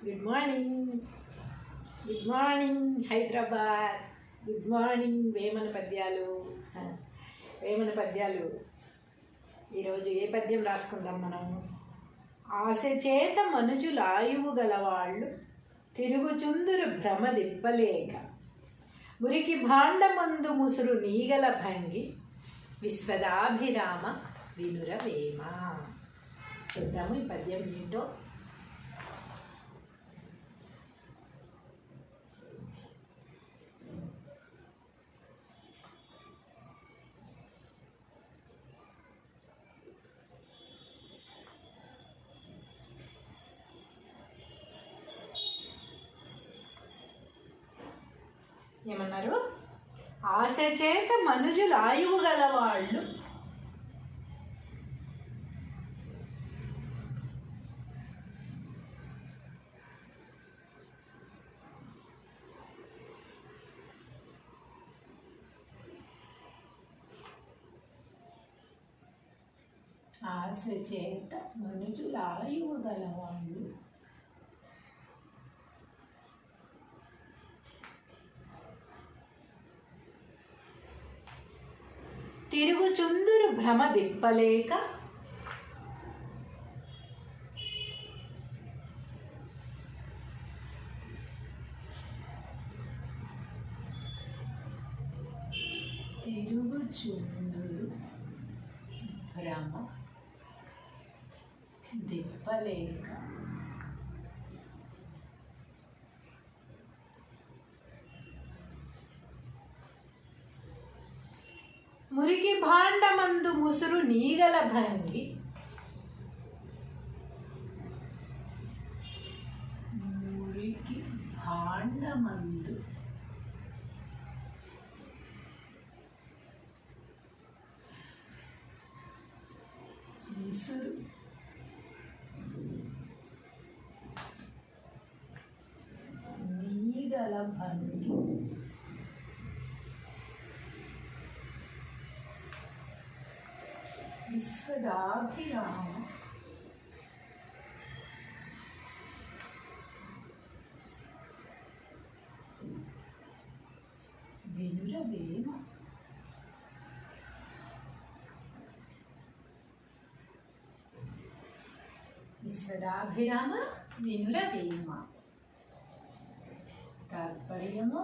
Good morning. Good morning Hyderabad. Good morning Vemana పద్యాలు. ఈరోజు ఏ పద్యం రాసుకుందాం మనం? ఆశ చేత మనుజులాయువు గలవాళ్ళు తిరుగుచుందురు భ్రమ దిప్పలేక, మురికి భాండమందు ముసురు నీగల భంగి విశ్వదాభిరామ వినురవేమ. చూద్దాము ఈ పద్యం ఏంటో. ఏమన్నారు? ఆశ చేత మనుజులు ఆయువు గలవాళ్ళు ఆశ చేత మనుజులు ఆయువు గలవాళ్ళు తిరుగుచుందురు భ్రమ దిప్పలేక, తిరుగుచుందురు భ్రమ దిప్పలేక, మురికి భాండమందు ముసురు నీగల భంగి మురికి భాండమందు ముసురు నీగల భంగి విశ్వదాభిరామ వినురవేమ. విశ్వదాభిరామ వినురవేమ. తాత్పర్యము: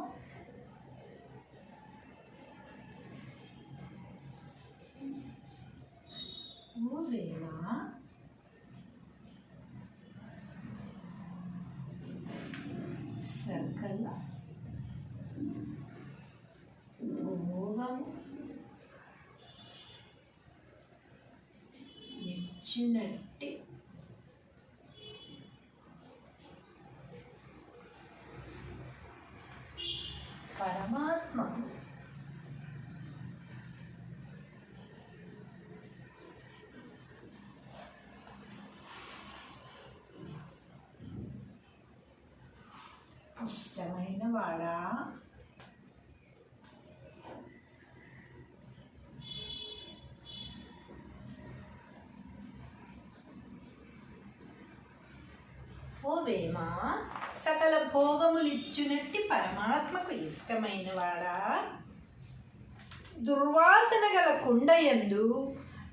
ఓ వేమ, సకల భోగము ఇచ్చినట్టి పరమాత్మకు ఇష్టమైన వాడా, ఓ వేమ, సకల భోగములిచ్చునట్టి పరమాత్మకు ఇష్టమైన వాడా, దుర్వాసన గల కుండయందు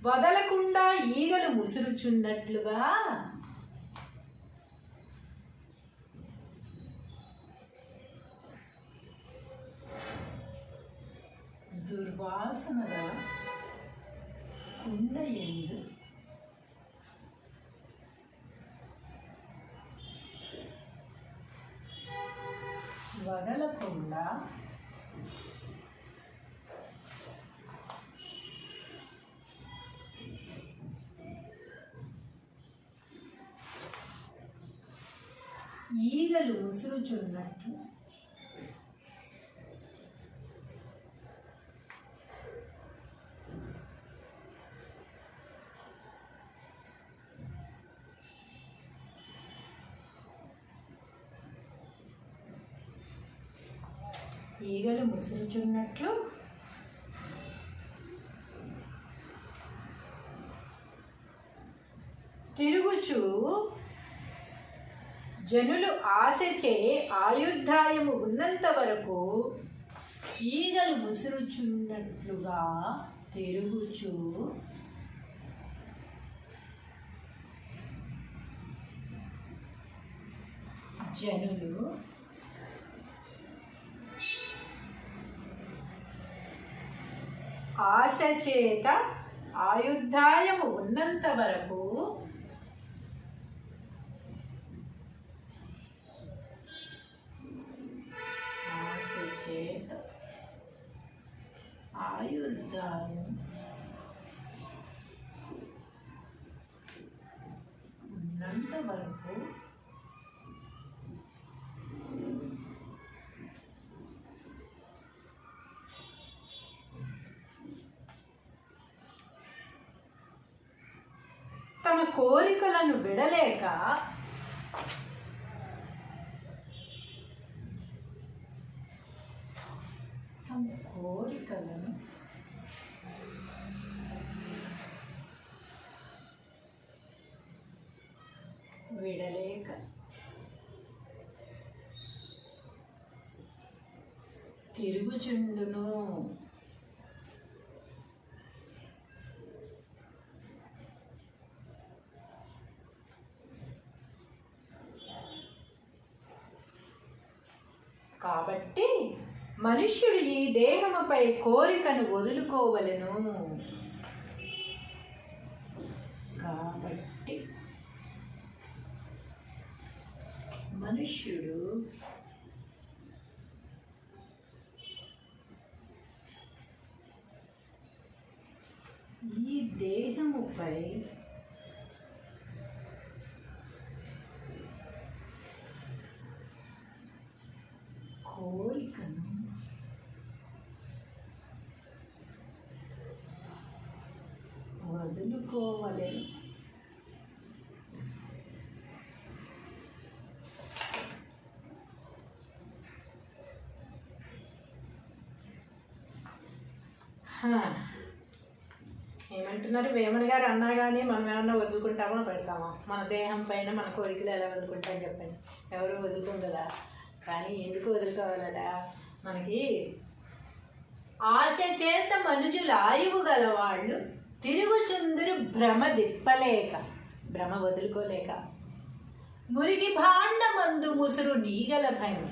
వదలకుండా ఈగలు ముసురుచున్నట్లుగా దుర్వాసనగా కుండయందు వదలకుండా ఈగలు ముసురుచున్నట్లు ఈగలు ముసురుచున్నట్లు తిరుగుచు జనులు ఆశచే ఆయుర్దాయము ఉన్నంత వరకు ఈగలు ముసురుచున్నట్లుగా తిరుగుచు జనులు ఆశ చేత ఆయుర్దాయము ఉన్నంత వరకు ఆశ చేత ఆయుర్దాయం ఉన్నంత వరకు తమ కోరికలను విడలేక తిరుగుచుండును. కాబట్టి మనుష్యుడు ఈ దేహముపై కోరికను వదులుకోవలెను. కాబట్టి మనుష్యుడు ఈ దేహముపై కోరికను వదులుకోవలెను. ఏమంటున్నారు వేమన గారు అన్నా కానీ మనం ఏమన్నా వదులుకుంటామా పెడతామా? మన దేహం పైన మన కోరికలు ఎలా వదులుకుంటాం చెప్పండి? ఎవరు వదులుకోం కదా. కానీ ఎందుకు వదులుకోవాలడా? మనకి ఆశ చేత మనుషులు ఆయువు గలవాళ్ళు తిరుగుచుందురు భ్రమ దిప్పలేక, భ్రమ వదులుకోలేక. మురికి భాండమందు ముసురు నీగల భయం.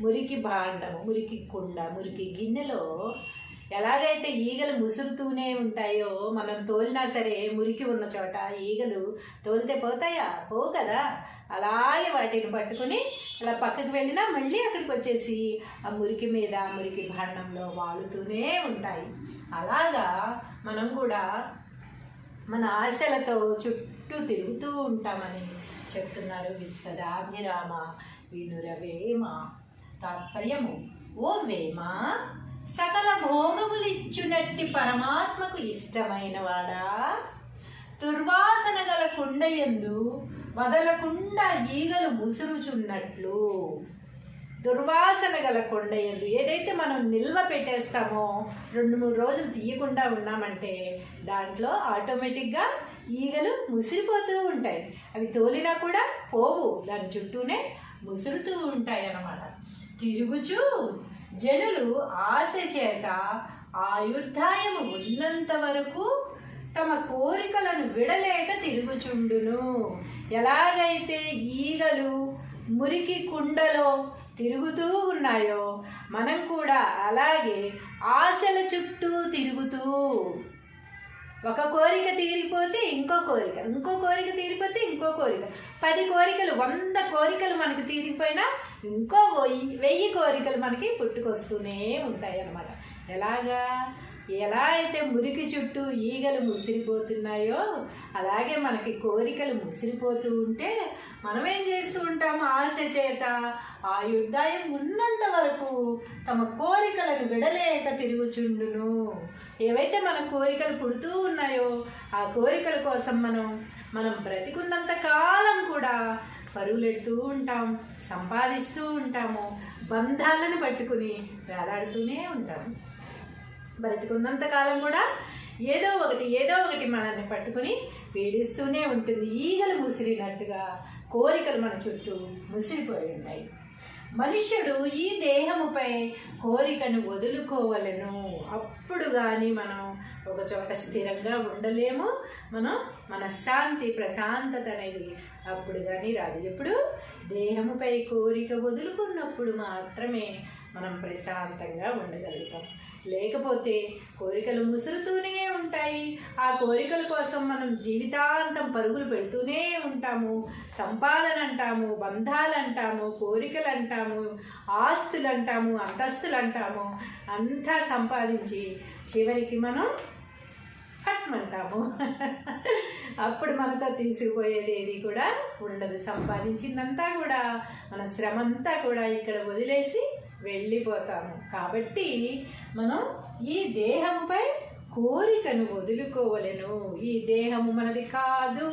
మురికి భాండము, మురికి కుండ, మురికి గిన్నెలో ఎలాగైతే ఈగలు ముసురుతూనే ఉంటాయో, మనం తోలినా సరే మురికి ఉన్న చోట ఈగలు తోలితే పోతాయా? పోవు కదా. అలాగే వాటిని పట్టుకుని అలా పక్కకు వెళ్ళినా మళ్ళీ అక్కడికి వచ్చేసి ఆ మురికి మీద, మురికి భాండంలో వాలుతూనే ఉంటాయి. అలాగా మనం కూడా మన ఆశలతో చుట్టూ తిరుగుతూ ఉంటామని చెప్తున్నారు విశ్వదాభిరామ వినురవేమ. తాత్పర్యము: ఓ వేమ, సకల భోగములిచ్చునట్టి పరమాత్మకు ఇష్టమైన వాడా, దుర్వాసన గల కుండయందు వదలకుండా ఈగలు ముసురుచున్నట్లు. దుర్వాసన గల కొండయందు ఏదైతే మనం నిల్వ పెట్టేస్తామో, 2-3 రోజులు తీయకుండా ఉన్నామంటే దాంట్లో ఆటోమేటిక్గా ఈగలు ముసిరిపోతూ ఉంటాయి. అవి తోలినా కూడా పోవు, దాని చుట్టూనే ముసురుతూ ఉంటాయి అన్నమాట. తిరుగుచు జనులు ఆశ చేత ఆయుర్దాయము ఉన్నంత వరకు తమ కోరికలను విడలేక తిరుగుచుండును. ఎలాగైతే ఈగలు మురికి కుండలో తిరుగుతూ ఉన్నాయో, మనం కూడా అలాగే ఆశల చుట్టూ తిరుగుతూ, ఒక కోరిక తీరిపోతే ఇంకో కోరిక, ఇంకో కోరిక తీరిపోతే ఇంకో కోరిక, 10 కోరికలు, 100 కోరికలు మనకు తీరిపోయినా ఇంకో 1000 కోరికలు మనకి పుట్టుకొస్తూనే ఉంటాయి అన్నమాట. ఎలాగా? ఎలా అయితే మురికి చుట్టూ ఈగలు ముసిరిపోతున్నాయో అలాగే మనకి కోరికలు ముసిరిపోతూ ఉంటే మనం ఏం చేస్తూ ఉంటాము? ఆశ చేత ఆయుర్దాయం ఉన్నంత వరకు తమ కోరికలను విడలేక తిరుగుచుండును. ఏవైతే మన కోరికలు పుడుతూ ఉన్నాయో ఆ కోరికల కోసం మనం బ్రతికున్నంత కాలం కూడా పరుగులెడుతూ ఉంటాం, సంపాదిస్తూ ఉంటాము, బంధాలను పట్టుకుని వేలాడుతూనే ఉంటాము. బ్రతికున్నంత కాలం కూడా ఏదో ఒకటి మనల్ని పట్టుకుని పీడిస్తూనే ఉంటుంది. ఈగలు ముసిరినట్టుగా కోరికలు మన చుట్టూ ముసిరిపోయి ఉన్నాయి. మనుష్యుడు ఈ దేహముపై కోరికను వదులుకోవలను. అప్పుడు కానీ మనం ఒక చోట స్థిరంగా ఉండలేము. మన శాంతి ప్రశాంతత అనేది అప్పుడు కానీ రాదు. ఎప్పుడు దేహముపై కోరిక వదులుకున్నప్పుడు మాత్రమే మనం ప్రశాంతంగా ఉండగలుగుతాం. లేకపోతే కోరికలు ముసురుతూనే ఉంటాయి. ఆ కోరికల కోసం మనం జీవితాంతం పరుగులు పెడుతూనే ఉంటాము. సంపాదన అంటాము, బంధాలు అంటాము, కోరికలు అంటాము, ఆస్తులు అంటాము, అంతస్తులు అంటాము. అంతా సంపాదించి చివరికి మనం ఫట్మంటాము. అప్పుడు మనతో తీసుకుపోయేది ఏది కూడా ఉండదు. సంపాదించిందంతా కూడా మన శ్రమ అంతా కూడా ఇక్కడ వదిలేసి వెళ్ళిపోతాము. కాబట్టి మనం ఈ దేహంపై కోరికను వదులుకోవలెను. ఈ దేహము మనది కాదు,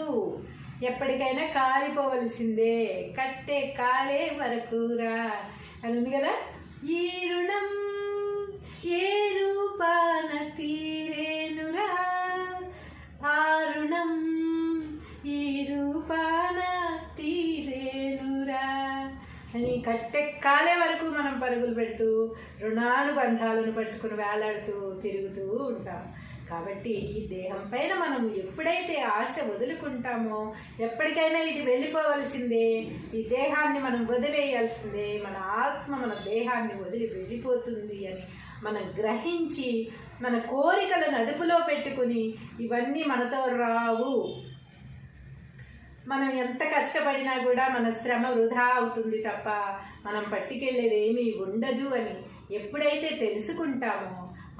ఎప్పటికైనా కాలిపోవలసిందే. కట్టే కాలే వరకురా అని ఉంది కదా. ఈ రుణం ఏ రూపాన తీరేనురా, ఆ రుణం ఈ రూపాన తీరేనురా అని కట్టే కాలే వరకు మనం పరుగులు పెడుతూ రుణానుబంధాలను పట్టుకుని వేలాడుతూ తిరుగుతూ ఉంటాం. కాబట్టి ఈ దేహం పైన మనం ఎప్పుడైతే ఆశ వదులుకుంటామో, ఎప్పటికైనా ఇది వెళ్ళిపోవలసిందే, ఈ దేహాన్ని మనం వదిలేయాల్సిందే, మన ఆత్మ మన దేహాన్ని వదిలి వెళ్ళిపోతుంది అని మనం గ్రహించి మన కోరికలను అదుపులో పెట్టుకుని ఇవన్నీ మనతో రావు, మనం ఎంత కష్టపడినా కూడా మన శ్రమ వృధా అవుతుంది తప్ప మనం పట్టుకెళ్ళేది ఏమీ ఉండదు అని ఎప్పుడైతే తెలుసుకుంటామో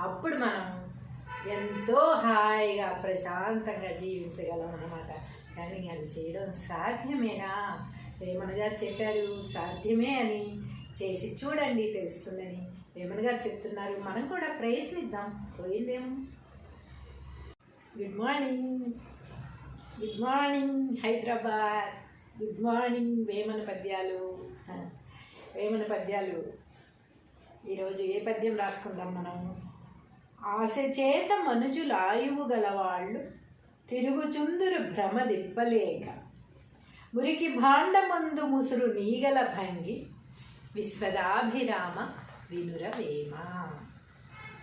అప్పుడు మనం ఎంతో హాయిగా ప్రశాంతంగా జీవించగలం అన్నమాట. కానీ అది చేయడం సాధ్యమేనా? వేమన గారు చెప్పారు సాధ్యమే అని. చేసి చూడండి తెలుస్తుందని వేమన గారు చెప్తున్నారు. మనం కూడా ప్రయత్నిద్దాం, పోయిందేమో. Good morning, good morning Hyderabad, good morning Vemana పద్యాలు. వేమన పద్యాలు ఈరోజు ఏ పద్యం రాసుకుందాం మనం? ఆశ చేత మనుజులు ఆయువు గలవాళ్ళు తిరుగుచుందురు భ్రమ దిప్పలేక, మురికి భాండమందు ముసురు నీగల భంగి, విశ్వదాభిరామ వినురవేమ.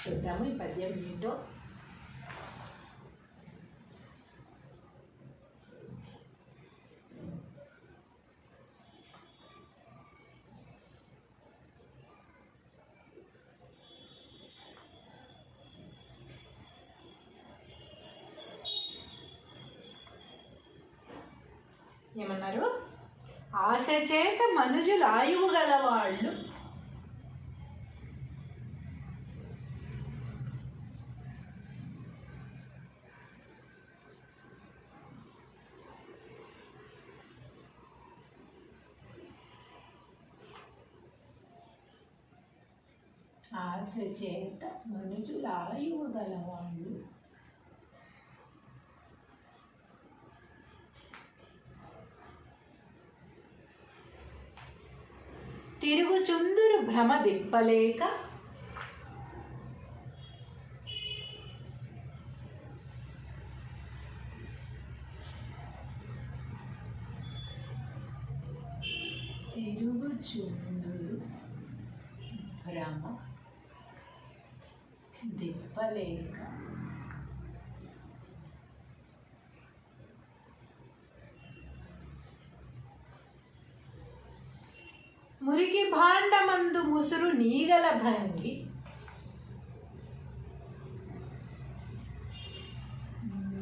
చూద్దాము ఈ పద్యం ఏంటో. ఏమన్నారు? ఆశ చేత మనుజులు ఆయువు గలవాళ్ళు ఆశ చేత మనుజులు ఆయువు గలవాళ్ళు తిరుగుచుందురు భ్రమ దిప్పలేక, తిరుగుచుందురు భ్రమ దిప్పలేక, మురికి భాండమందు ముసురు నీగల భంగి,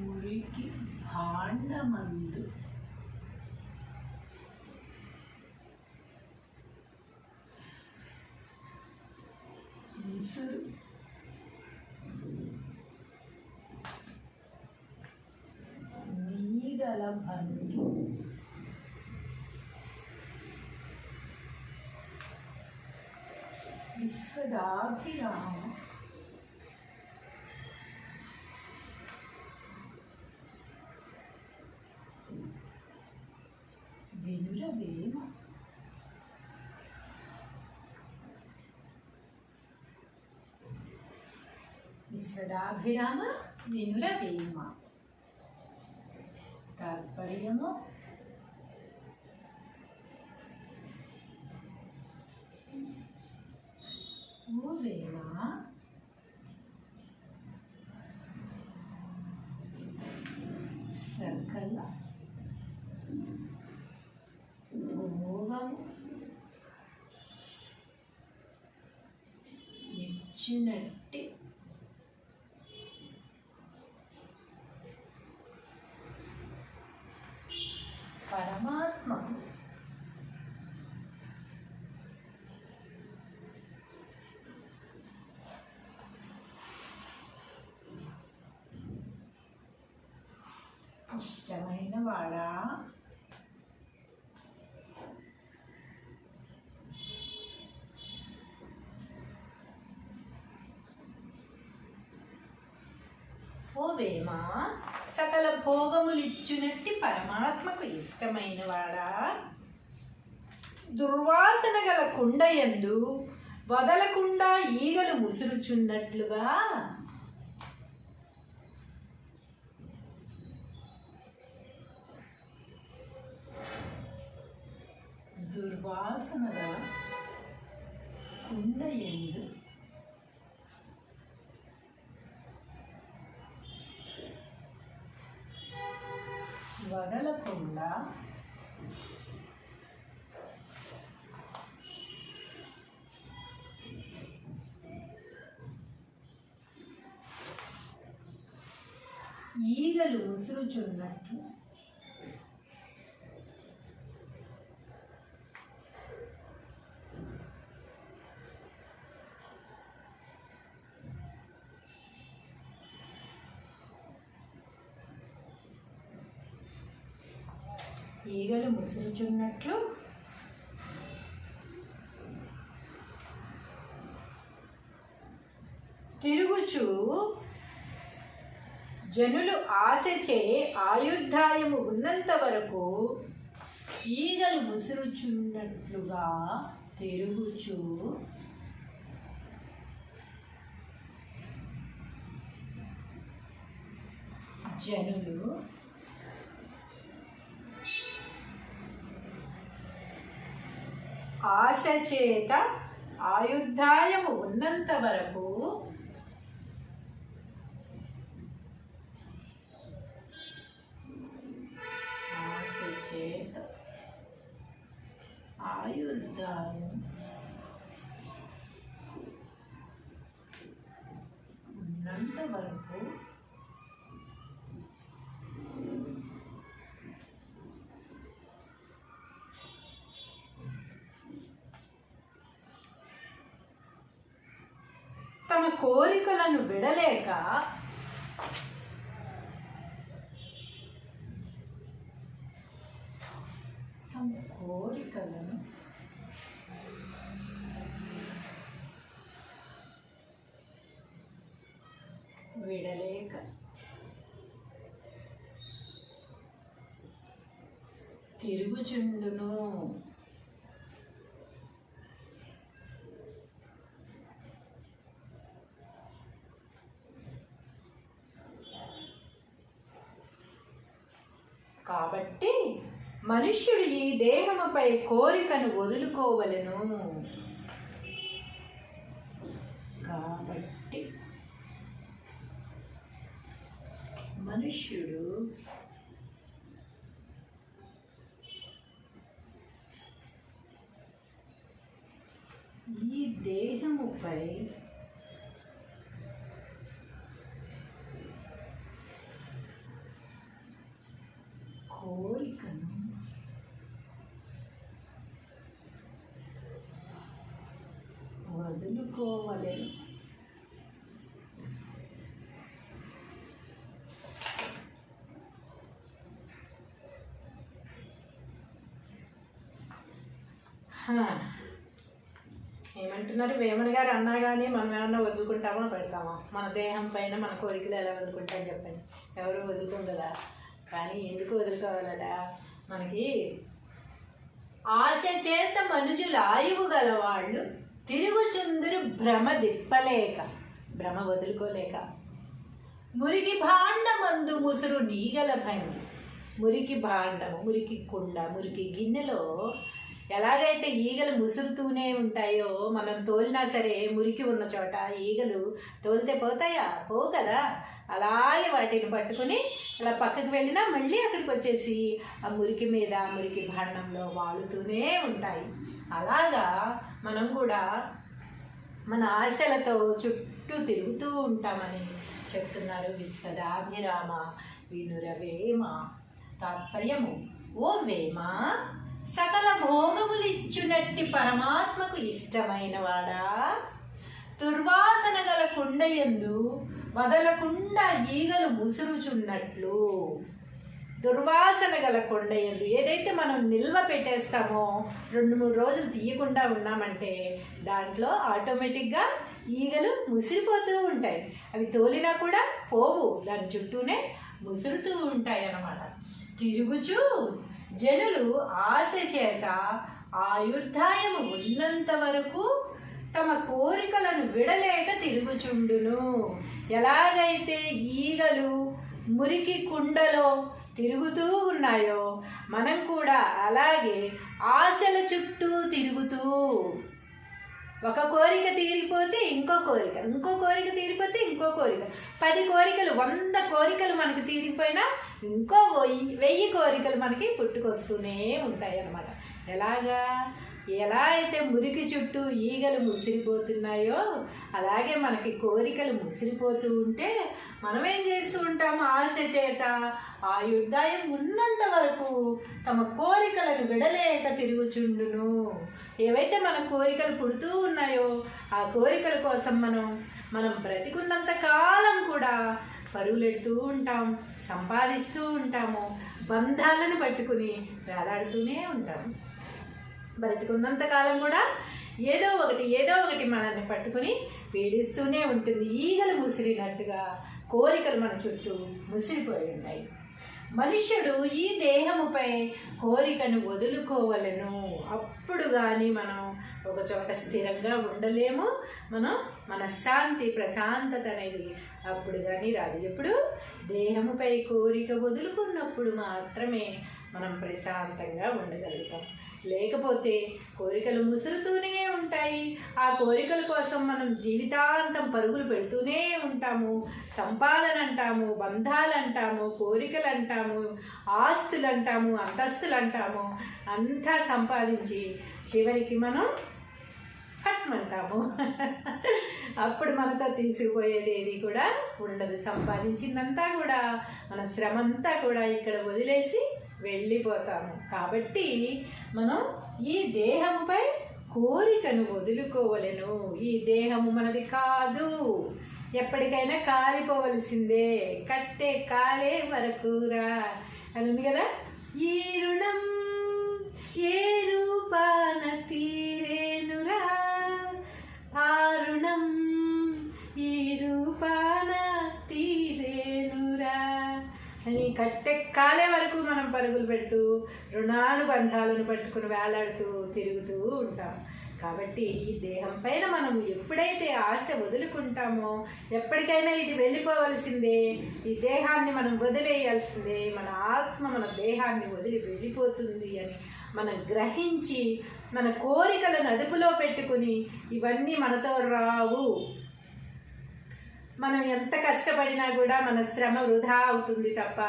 మురికి భాండమందు ముసురు నీగల భంగి, విశ్వదాభిరామ వినురవేమ. విశ్వదాభిరామ వినురవేమ. తాత్పర్యము: ఇచ్చినట్టి పరమాత్మకు ఇష్టమైన వాడా ఓ వేమా సకల భోగములిచ్చునట్టి పరమాత్మకు ఇష్టమైన వాడా దుర్వాసన గల కుండయందు వదలకుండా ఈగలు ముసురుచున్నట్లుగా దుర్వాసన గల కుండయందు వదలకుండా ఈగలు ముసురుచున్నట్లు ఈగలు ముసురుచున్నట్లు తిరుగుచు జనులు ఆశచే ఆయుర్దాయము ఉన్నంత వరకు ఈగలు ముసురుచున్నట్లుగా తిరుగుచు జనులు ఆశ చేత ఆయుర్దాయము ఉన్నంత వరకు ఆశ చేత ఆయుర్దాయం ఉన్నంత వరకు తమ కోరికలను విడలేక తిరుగుచుండును. కాబట్టి మనుష్యుడు ఈ దేహముపై కోరికను వదులుకోవలెను. కాబట్టి మనుష్యుడు ఈ దేహముపై కోరికను వదులుకోవలెను. ఏమంటున్నారు? వేమన గారు అన్నా కానీ మనం ఏమన్నా వదులుకుంటామా పెడతామా? మన దేహం పైన మన కోరికలు ఎలా వదులుకుంటాం చెప్పండి? ఎవరు వదులుకోం కదా. కానీ ఎందుకు వదులుకోవాలడా? మనకి ఆశ చేత మనుషులు ఆయువు గలవాళ్ళు తిరుగుచుందురు భ్రమ దిప్పలేక, భ్రమ వదులుకోలేక. మురికి భాండమందు ముసురు నీగల భంగి. మురికి భాండము, మురికి కుండ, మురికి గిన్నెలో ఎలాగైతే ఈగలు ముసురుతూనే ఉంటాయో, మనం తోలినా సరే మురికి ఉన్న చోట ఈగలు తోలితే పోతాయా? పోవు కదా. అలాగే వాటిని పట్టుకుని అలా పక్కకు వెళ్ళినా మళ్ళీ అక్కడికి వచ్చేసి ఆ మురికి మీద, మురికి భాండంలో వాలుతూనే ఉంటాయి. అలాగా మనం కూడా మన ఆశలతో చుట్టూ తిరుగుతూ ఉంటామని చెప్తున్నారు విశ్వదాభిరామ వినురవేమ. తాత్పర్యము: ఓ వేమ, సకల భోగములిచ్చునట్టి పరమాత్మకు ఇష్టమైన వాడా, దుర్వాసన గల కుండయందు వదలకుండా ఈగలు ముసురుచున్నట్లు. దుర్వాసన గల కొండయందు ఏదైతే మనం నిల్వ పెట్టేస్తామో 2-3 రోజులు తీయకుండా ఉన్నామంటే దాంట్లో ఆటోమేటిక్గా ఈగలు ముసిరిపోతూ ఉంటాయి. అవి తోలినా కూడా పోవు, దాని చుట్టూనే ముసురుతూ ఉంటాయి అన్నమాట. తిరుగుచూ జనులు ఆశ చేత ఆయుర్దాయము ఉన్నంత వరకు తమ కోరికలను విడలేక తిరుగుచుండును. ఎలాగైతే ఈగలు మురికి కుండలో తిరుగుతూ ఉన్నాయో మనం కూడా అలాగే ఆశల చుట్టూ తిరుగుతూ, ఒక కోరిక తీరిపోతే ఇంకో కోరిక, ఇంకో కోరిక తీరిపోతే ఇంకో కోరిక, 10 కోరికలు 100 కోరికలు మనకు తీరిపోయినా ఇంకో 1000 కోరికలు మనకి పుట్టుకొస్తూనే ఉంటాయి అన్నమాట. ఎలా అయితే మురికి చుట్టూ ఈగలు ముసిరిపోతున్నాయో అలాగే మనకి కోరికలు ముసిరిపోతూ ఉంటే మనం ఏం చేస్తూ ఉంటాము? ఆశ చేత ఆయుర్దాయం ఉన్నంత వరకు తమ కోరికలను విడలేక తిరుగుచుండును. ఏవైతే మన కోరికలు పుడుతూ ఉన్నాయో ఆ కోరికల కోసం మనం బ్రతికున్నంత కాలం కూడా పరుగులెడుతూ ఉంటాం, సంపాదిస్తూ ఉంటాము, బంధాలను పట్టుకుని వేలాడుతూనే ఉంటాము. బ్రతికున్నంత కాలం కూడా ఏదో ఒకటి మనల్ని పట్టుకుని పీడిస్తూనే ఉంటుంది. ఈగలు ముసిరినట్టుగా కోరికలు మన చుట్టూ ముసిరిపోయి ఉంటాయి. మనుష్యుడు ఈ దేహముపై కోరికను వదులుకోవలను. అప్పుడు కానీ మనం ఒక చోట స్థిరంగా ఉండలేము. మనం మనశ్శాంతి ప్రశాంతత అనేది అప్పుడు కానీ రాదు. ఎప్పుడు దేహముపై కోరిక వదులుకున్నప్పుడు మాత్రమే మనం ప్రశాంతంగా ఉండగలుగుతాం. లేకపోతే కోరికలు ముసురుతూనే ఉంటాయి. ఆ కోరికల కోసం మనం జీవితాంతం పరుగులు పెడుతూనే ఉంటాము. సంపాదన అంటాము, బంధాలు అంటాము, కోరికలు అంటాము, ఆస్తులు అంటాము, అంతస్తులు అంటాము. అంతా సంపాదించి చివరికి మనం ఫట్మంటాము. అప్పుడు మనతో తీసుకుపోయేది ఏది కూడా ఉండదు. సంపాదించిందంతా కూడా మన శ్రమ అంతా కూడా ఇక్కడ వదిలేసి వెళ్ళిపోతాము. కాబట్టి మనం ఈ దేహంపై కోరికను వదులుకోవలను. ఈ దేహము మనది కాదు, ఎప్పటికైనా కాలిపోవలసిందే. కట్టే కాలే వరకురా అని ఉంది కదా. ఈ రుణం ఏ రూపాన తీరేనురా, ఆ రుణం ఈ రూపాన తీరేనురా అని కట్టే కాలే వరకు మనం పరుగులు పెడుతూ రుణానుబంధాలను పట్టుకుని వేలాడుతూ తిరుగుతూ ఉంటాం. కాబట్టి ఈ దేహం పైన మనం ఎప్పుడైతే ఆశ వదులుకుంటామో ఎప్పటికైనా ఇది వెళ్ళిపోవలసిందే, ఈ దేహాన్ని మనం వదిలేయాల్సిందే, మన ఆత్మ మన దేహాన్ని వదిలి వెళ్ళిపోతుంది అని మనం గ్రహించి మన కోరికలను అదుపులో పెట్టుకుని ఇవన్నీ మనతో రావు, మనం ఎంత కష్టపడినా కూడా మన శ్రమ వృధా అవుతుంది తప్ప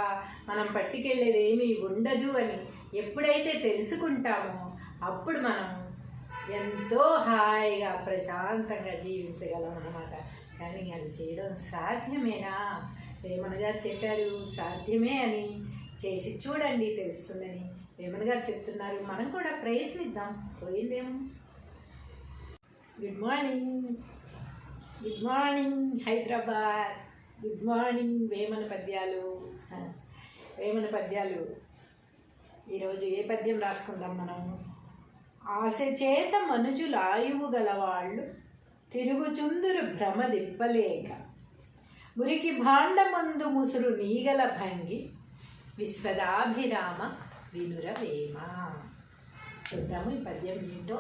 మనం పట్టుకెళ్ళేది ఏమీ ఉండదు అని ఎప్పుడైతే తెలుసుకుంటామో అప్పుడు మనం ఎంతో హాయిగా ప్రశాంతంగా జీవించగలం అన్నమాట. కానీ అది చేయడం సాధ్యమేనా? వేమన గారు చెప్పారు సాధ్యమే అని, చేసి చూడండి తెలుస్తుందని వేమన గారు చెప్తున్నారు. మనం కూడా ప్రయత్నిద్దాం, పోయిందేమో. Good morning, good morning Hyderabad, good morning Vemana పద్యాలు. వేమన పద్యాలు ఈరోజు ఏ పద్యం రాసుకుందాం మనం? ఆశ చేత మనుజులు ఆయువు గలవాళ్ళు తిరుగుచుందురు భ్రమ దిప్పలేక, మురికి భాండమందు ముసురు నీగల భంగి విశ్వదాభిరామ వినురవేమ. చూద్దాము ఈ పద్యం ఏంటో.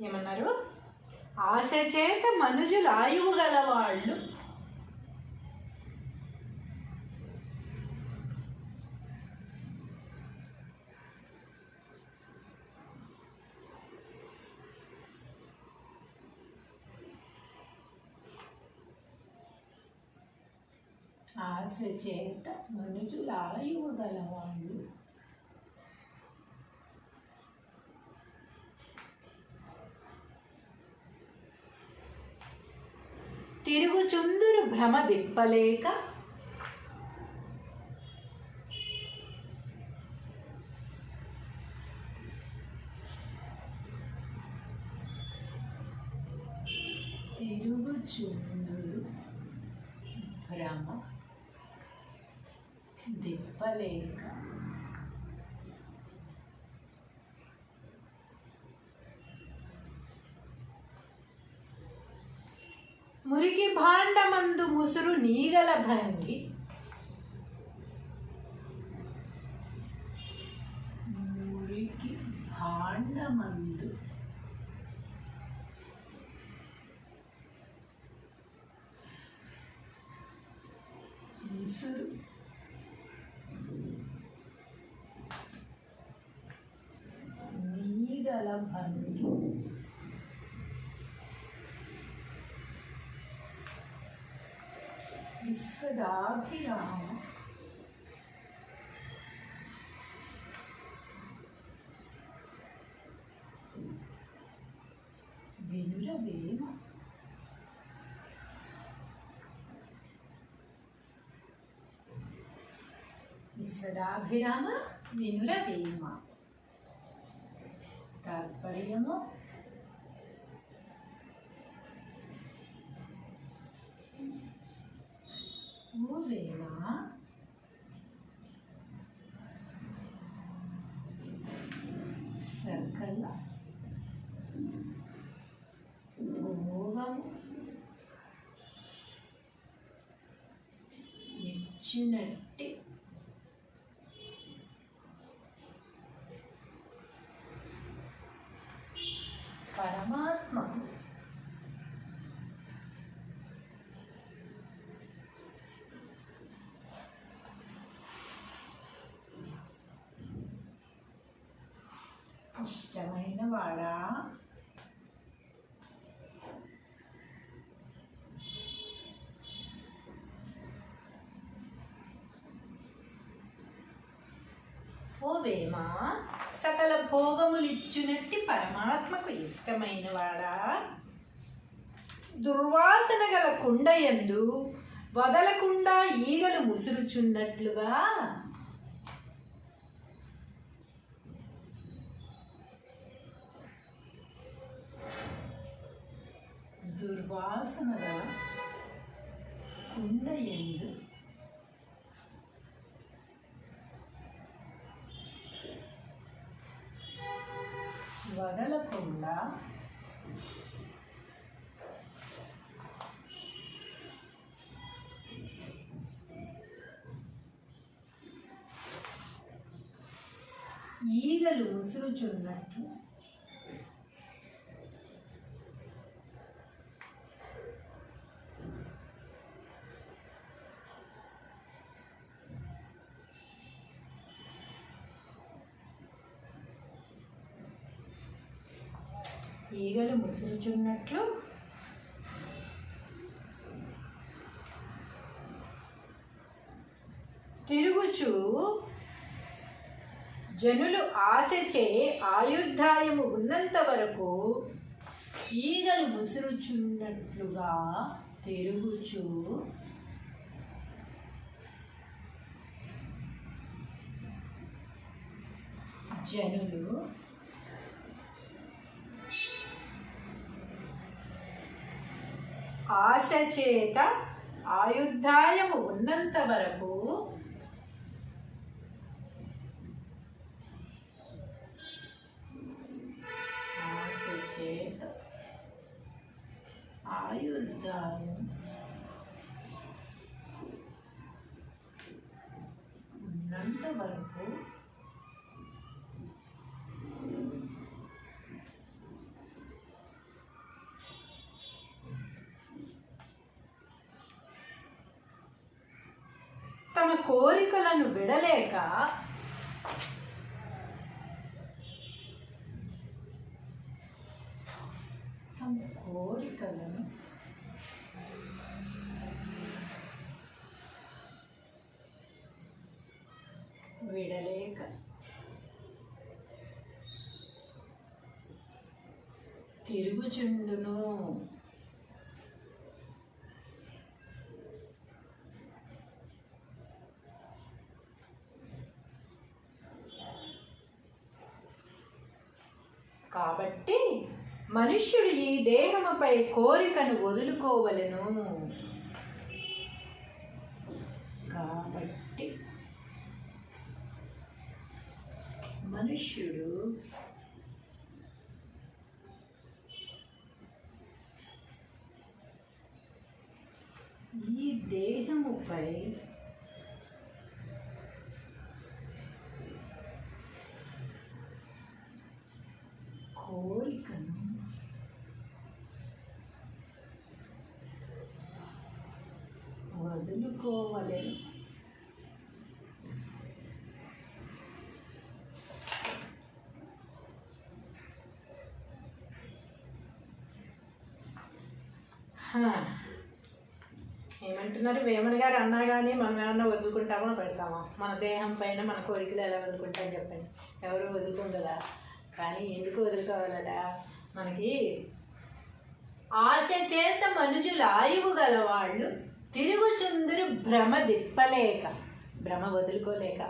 ఏమన్నారు? ఆశ చేత మనుజులు ఆయువు గలవాళ్ళు ఆశ చేత మనుజులాయువు గలవాళ్ళు తిరుగుచుందురు భ్రమ దిప్పలేక తిరుగుచుందురు భ్రమ దిప్పలేక మురికి భాండమందు ముసురు నీగల భంగి మురికి భాండమందు ముసురు నీగల భంగి విశ్వదాభిరామ వినురవేమ విశ్వదాభిరామ వినురవేమ తాత్పర్యము ఓ వేళ సకల భోగము ఇచ్చినట్టి పరమాత్మకు ఇష్టమైన వాడా ఓ వేమ సకల భోగములిచ్చునట్టి పరమాత్మకు ఇష్టమైన వాడా దుర్వాసన గల కుండయందు వదలకుండా ఈగలు ముసురుచున్నట్లుగా దుర్వాసన గల కుండయందు వదలకుండా ఈగలు ముసురుచున్నట్లు ఈగలు ముసురుచున్నట్లు తిరుగుచు జనులు ఆశచే ఆయుర్దాయము ఉన్నంత వరకు ఈగలు ముసురుచున్నట్లుగా తిరుగుచు జనులు ఆశ చేత ఆయుర్దాయము ఉన్నంత వరకు ఆశ చేత ఆయుర్దాయం ఉన్నంత వరకు తమ కోరికలను విడలేక తమ కోరికలను విడలేక తిరుగుచుండును. కాబట్టి మనుష్యుడు ఈ దేహముపై కోరికను వదులుకోవలెను. కాబట్టి మనుష్యుడు ఈ దేహముపై కోరికను వదులుకోవలేను. ఏమంటున్నారు వేమన గారు అన్నా కానీ మనం ఏమన్నా వదులుకుంటామా పెడతామా? మన దేహం పైన మన కోరికలు ఎలా వదులుకుంటాం చెప్పండి? ఎవరు వదులుకోం కదా. కానీ ఎందుకు వదులుకోవాలట? మనకి ఆశ చేత మనుషులు ఆయువు గలవాళ్ళు తిరుగుచుందురు భ్రమ దిప్పలేక, భ్రమ వదులుకోలేక.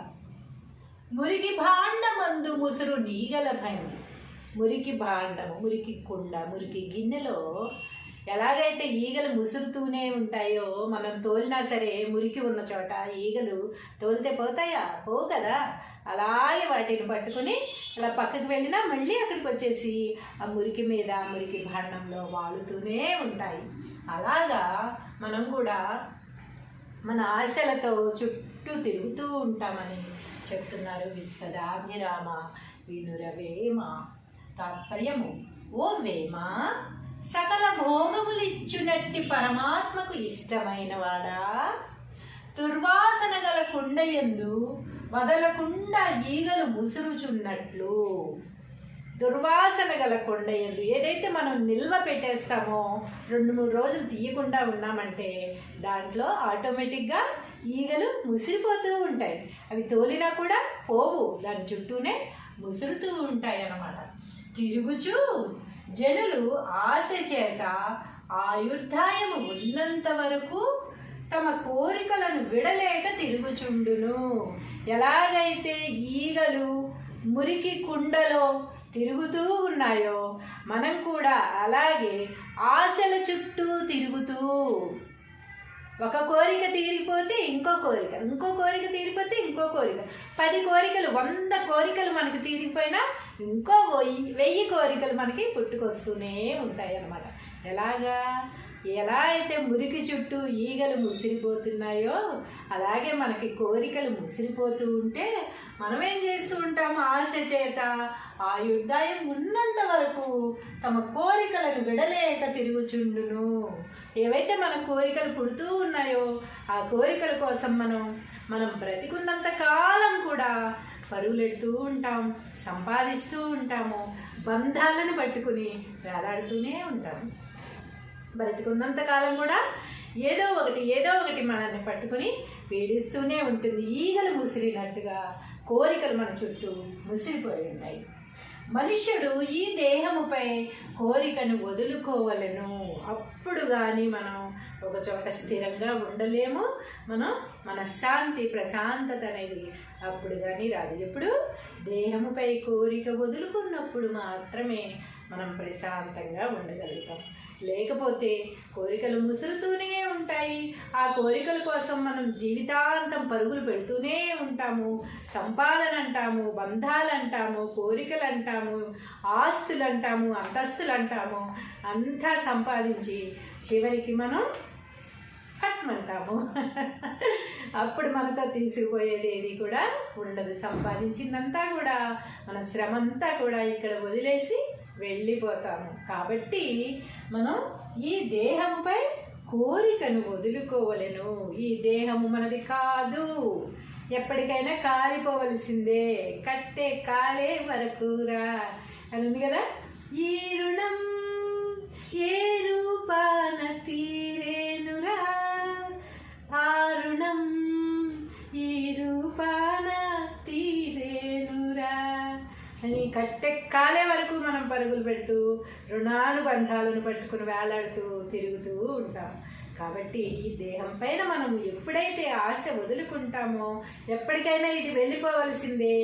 మురికి భాండమందు ముసురు నీగల భయం. మురికి భాండము, మురికి కుండ, మురికి గిన్నెలో ఎలాగైతే ఈగలు ముసురుతూనే ఉంటాయో, మనం తోలినా సరే మురికి ఉన్న చోట ఈగలు తోలితే పోతాయా? పోవు కదా. అలాగే వాటిని పట్టుకుని అలా పక్కకి వెళ్ళినా మళ్ళీ అక్కడికి వచ్చేసి ఆ మురికి మీద, మురికి భాండంలో వాలుతూనే ఉంటాయి. అలాగా మనం కూడా మన ఆశలతో చుట్టూ తిరుగుతూ ఉంటామని చెప్తున్నారు విశ్వదాభిరామ వినురవేమ. తాత్పర్యము: ఓ వేమ, సకల భోగములిచ్చునట్టి పరమాత్మకు ఇష్టమైన వాడా, దుర్వాసన గల కుండయందు వదలకుండా ఈగలు ముసురుచున్నట్లు. దుర్వాసన గల కొండయందు ఏదైతే మనం నిల్వ పెట్టేస్తామో 2-3 రోజులు తీయకుండా ఉన్నామంటే దాంట్లో ఆటోమేటిక్గా ఈగలు ముసిరిపోతూ ఉంటాయి. అవి తోలినా కూడా పోవు, దాని చుట్టూనే ముసురుతూ ఉంటాయి అన్నమాట. తిరుగుచు జనులు ఆశ చేత ఆయుర్దాయము ఉన్నంత వరకు తమ కోరికలను విడలేక తిరుగుచుండును. ఎలాగైతే ఈగలు మురికి కుండలో తిరుగుతూ ఉన్నాయో మనం కూడా అలాగే ఆశల చుట్టూ తిరుగుతూ, ఒక కోరిక తీరిపోతే ఇంకో కోరిక, ఇంకో కోరిక తీరిపోతే ఇంకో కోరిక, 10 కోరికలు 100 కోరికలు మనకి తీరిపోయినా ఇంకో 1000 కోరికలు మనకి పుట్టుకొస్తూనే ఉంటాయి అన్నమాట. ఎలాగా? ఎలా అయితే మురికి చుట్టూ ఈగలు ముసిరిపోతున్నాయో అలాగే మనకి కోరికలు ముసిరిపోతూ ఉంటే మనం ఏం చేస్తూ ఉంటాము? ఆశ చేత ఆయుర్దాయం ఉన్నంత వరకు తమ కోరికలను విడలేక తిరుగుచుండును. ఏవైతే మన కోరికలు పుడుతూ ఉన్నాయో ఆ కోరికల కోసం మనం బ్రతికున్నంత కాలం కూడా పరుగులెడుతూ ఉంటాం, సంపాదిస్తూ ఉంటాము, బంధాలను పట్టుకుని వేలాడుతూనే ఉంటాము. బ్రతికున్నంత కాలం కూడా ఏదో ఒకటి మనల్ని పట్టుకుని పీడిస్తూనే ఉంటుంది. ఈగలు ముసిరినట్టుగా కోరికలు మన చుట్టూ ముసిరిపోయి ఉన్నాయి. మనుష్యుడు ఈ దేహముపై కోరికను వదులుకోవలను. అప్పుడు కానీ మనం ఒక చోట స్థిరంగా ఉండలేము. మనం మనశ్శాంతి, ప్రశాంతత అనేది అప్పుడు కానీ రాదు. ఎప్పుడు దేహముపై కోరిక వదులుకున్నప్పుడు మాత్రమే మనం ప్రశాంతంగా ఉండగలుగుతాం. లేకపోతే కోరికలు ముసురుతూనే ఉంటాయి. ఆ కోరికల కోసం మనం జీవితాంతం పరుగులు పెడుతూనే ఉంటాము. సంపాదన అంటాము, బంధాలు అంటాము, కోరికలు అంటాము, ఆస్తులు అంటాము, అంతస్తులు అంటాము, అంతా సంపాదించి చివరికి మనం కట్టమంటాము. అప్పుడు మనతో తీసుకుపోయేది ఏది కూడా ఉండదు. సంపాదించిందంతా కూడా మన శ్రమంతా కూడా ఇక్కడ వదిలేసి వెళ్ళిపోతాము. కాబట్టి మనం ఈ దేహంపై కోరికను వదులుకోవలెను. ఈ దేహము మనది కాదు, ఎప్పటికైనా కాలిపోవలసిందే. కట్టే కాలే వరకురా అని ఉంది కదా. ఈ రుణం ఏ రూపాన తీరేనురా, ఆ రుణం ఈ రూపాన అని కట్టెక్కాలే వరకు మనం పరుగులు పెడుతూ రుణానుబంధాలను పట్టుకుని వేలాడుతూ తిరుగుతూ ఉంటాం. కాబట్టి ఈ దేహం పైన మనం ఎప్పుడైతే ఆశ వదులుకుంటామో ఎప్పటికైనా ఇది వెళ్ళిపోవలసిందే,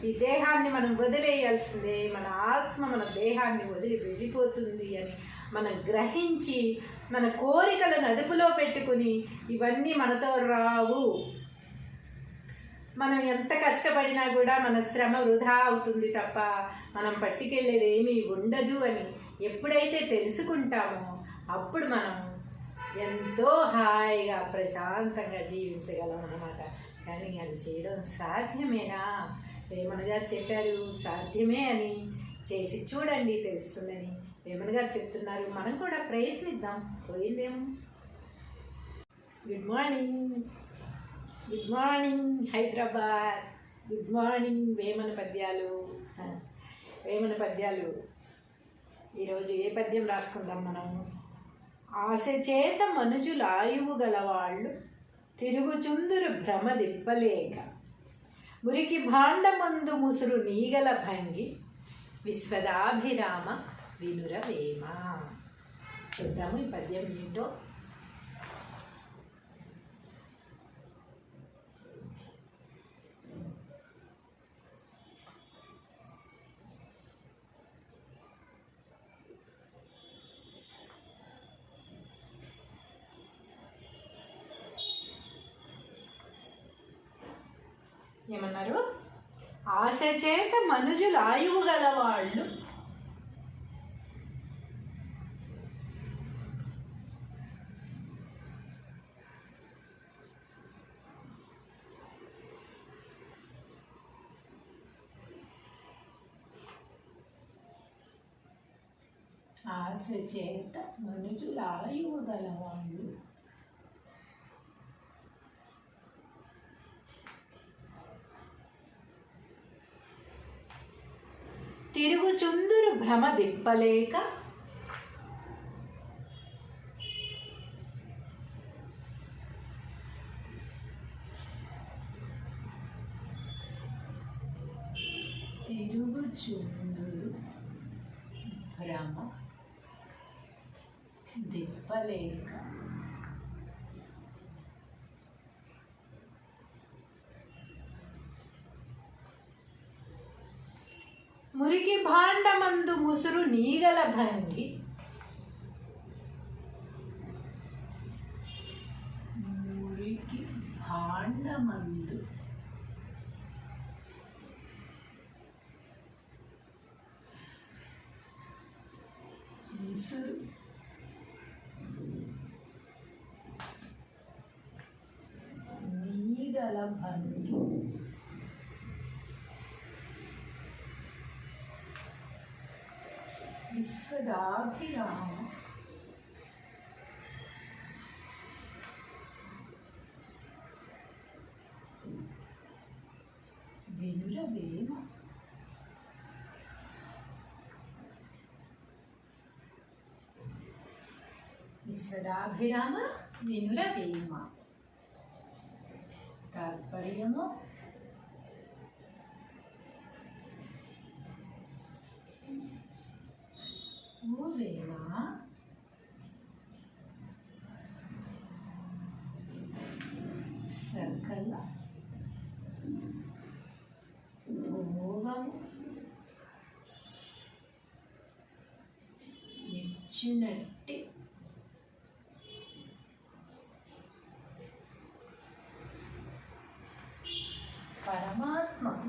ఈ దేహాన్ని మనం వదిలేయాల్సిందే, మన ఆత్మ మన దేహాన్ని వదిలి వెళ్ళిపోతుంది అని మనం గ్రహించి మన కోరికలను అదుపులో పెట్టుకుని ఇవన్నీ మనతో రావు, మనం ఎంత కష్టపడినా కూడా మన శ్రమ వృధా అవుతుంది తప్ప మనం పట్టుకెళ్ళేది ఏమీ ఉండదు అని ఎప్పుడైతే తెలుసుకుంటామో అప్పుడు మనం ఎంతో హాయిగా ప్రశాంతంగా జీవించగలం అన్నమాట. కానీ అది చేయడం సాధ్యమేనా? వేమన గారు చెప్పారు సాధ్యమే అని, చేసి చూడండి తెలుస్తుందని వేమన గారు చెప్తున్నారు. మనం కూడా ప్రయత్నిద్దాం, పోయిందేమో. Good morning, good morning Hyderabad, good morning Vemana పద్యాలు. వేమన పద్యాలు ఈరోజు ఏ పద్యం రాసుకుందాం మనం? ఆశ చేత మనుజులాయువు గలవాళ్ళు తిరుగుచుందురు భ్రమ దిప్పలేక, మురికి భాండమందు ముసురు నీగల భంగి విశ్వదాభిరామ వినురవేమ. చూద్దాము ఈ పద్యం ఏంటో. ఏమన్నారు? ఆశ చేత మనుజులు ఆయువు గలవాళ్ళు ఆశ చేత మనుజులు ఆయువు గలవాళ్ళు తిరుగుచుందురు భ్రమ దిప్పలేక, తిరుగుచుందురు భ్రమ దిప్పలేక, మురికి భాండమందు ముసురు నీగల భంగి మురికి భాండమందు ముసురు నీగల భంగి విశ్వదాభిరామ వినురవేమ. విశ్వదాభిరామ వినురవేమ. తాత్పర్యము: ఓ వేమ, సకల భోగము ఇచ్చినట్టి పరమాత్మకు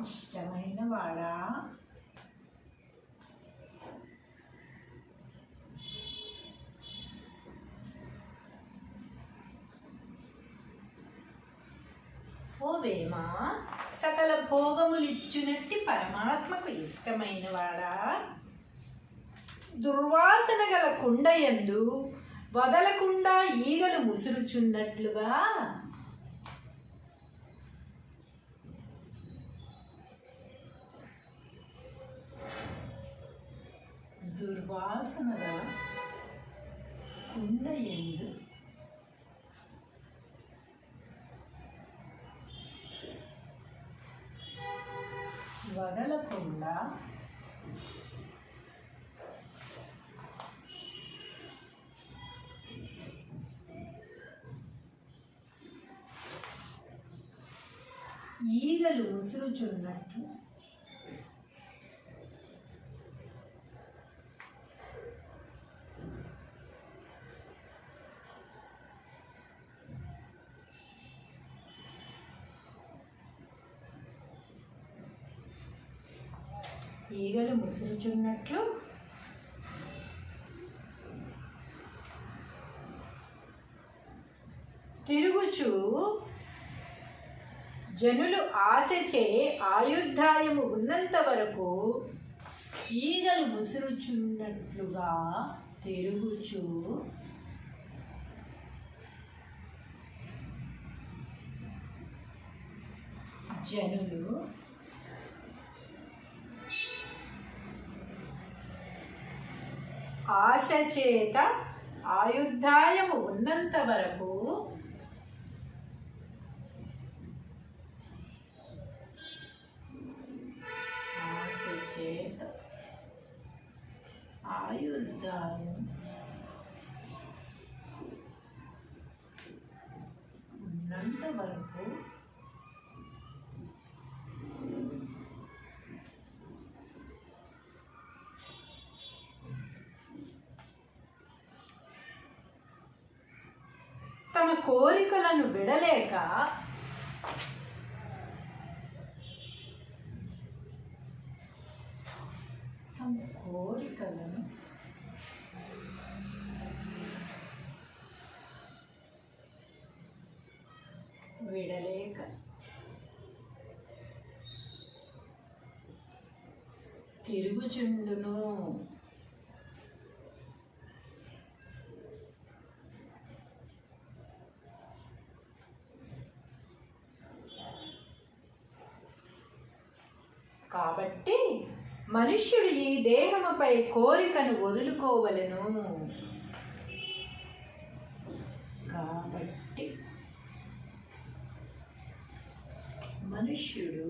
ఇష్టమైన వాడా, ఓ వేమ, సకల భోగములిచ్చునట్టి పరమాత్మకు ఇష్టమైన వాడా, దుర్వాసన గల కుండయందు వదలకుండా ఈగలు ముసురుచున్నట్లుగా దుర్వాసనల కుండ యందు వదలకుండా ఈగలు ముసురుచున్నట్లు ఈగలు ముసురుచున్నట్లు తిరుగుచు జనులు ఆశచే ఆయుర్దాయము ఉన్నంత వరకు ఈగలు ముసురుచున్నట్లుగా తిరుగుచు జనులు ఆశ చేత ఆయుర్దాయము ఉన్నంత వరకు ఆశ చేత ఆయుర్దాయం ఉన్నంత వరకు తమ కోరికలను విడలేక తిరుగుచుండును. కాబట్టి మనుష్యుడు ఈ దేహముపై కోరికను వదులుకోవలెను. కాబట్టి మనుష్యుడు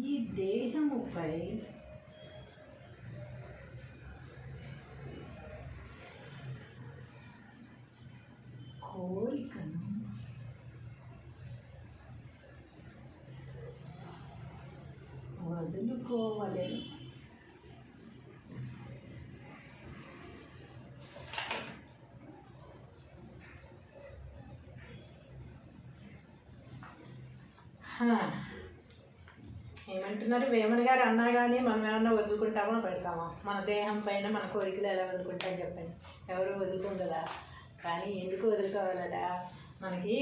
ఈ దేహముపై కోరికను వదులుకోవలెను. ఏమంటున్నారు? వేమన గారు అన్నా కానీ మనం ఏమన్నా వదులుకుంటామో పెడతామా? మన దేహం పైన మన కోరికలు ఎలా వదులుకుంటాం చెప్పండి? ఎవరు వదులుకోం కదా. కానీ ఎందుకు వదులుకోవాలట? మనకి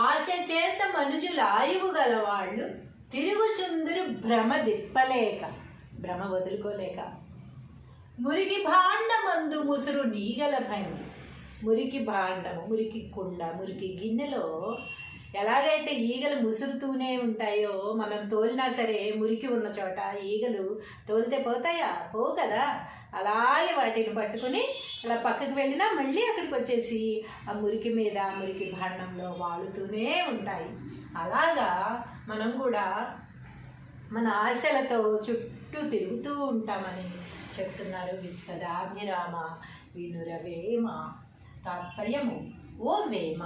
ఆశ చేత మనుషులు ఆయువు గలవాళ్ళు తిరుగుచుందురు భ్రమ దిప్పలేక, భ్రమ వదులుకోలేక. మురికి భాండమందు ముసురు నీగల భయం. మురికి భాండము, మురికి కుండ, మురికి గిన్నెలో ఎలాగైతే ఈగలు ముసురుతూనే ఉంటాయో, మనం తోలినా సరే మురికి ఉన్న చోట ఈగలు తోలితే పోతాయా? పోవు కదా. అలాగే వాటిని పట్టుకుని ఇలా పక్కకు వెళ్ళినా మళ్ళీ అక్కడికి వచ్చేసి ఆ మురికి మీద, మురికి భాండంలో వాలుతూనే ఉంటాయి. అలాగా మనం కూడా మన ఆశలతో చుట్టూ తిరుగుతూ ఉంటామని చెప్తున్నారు విశ్వదాభిరామ వినురవేమ. తాత్పర్యము: ఓ వేమ,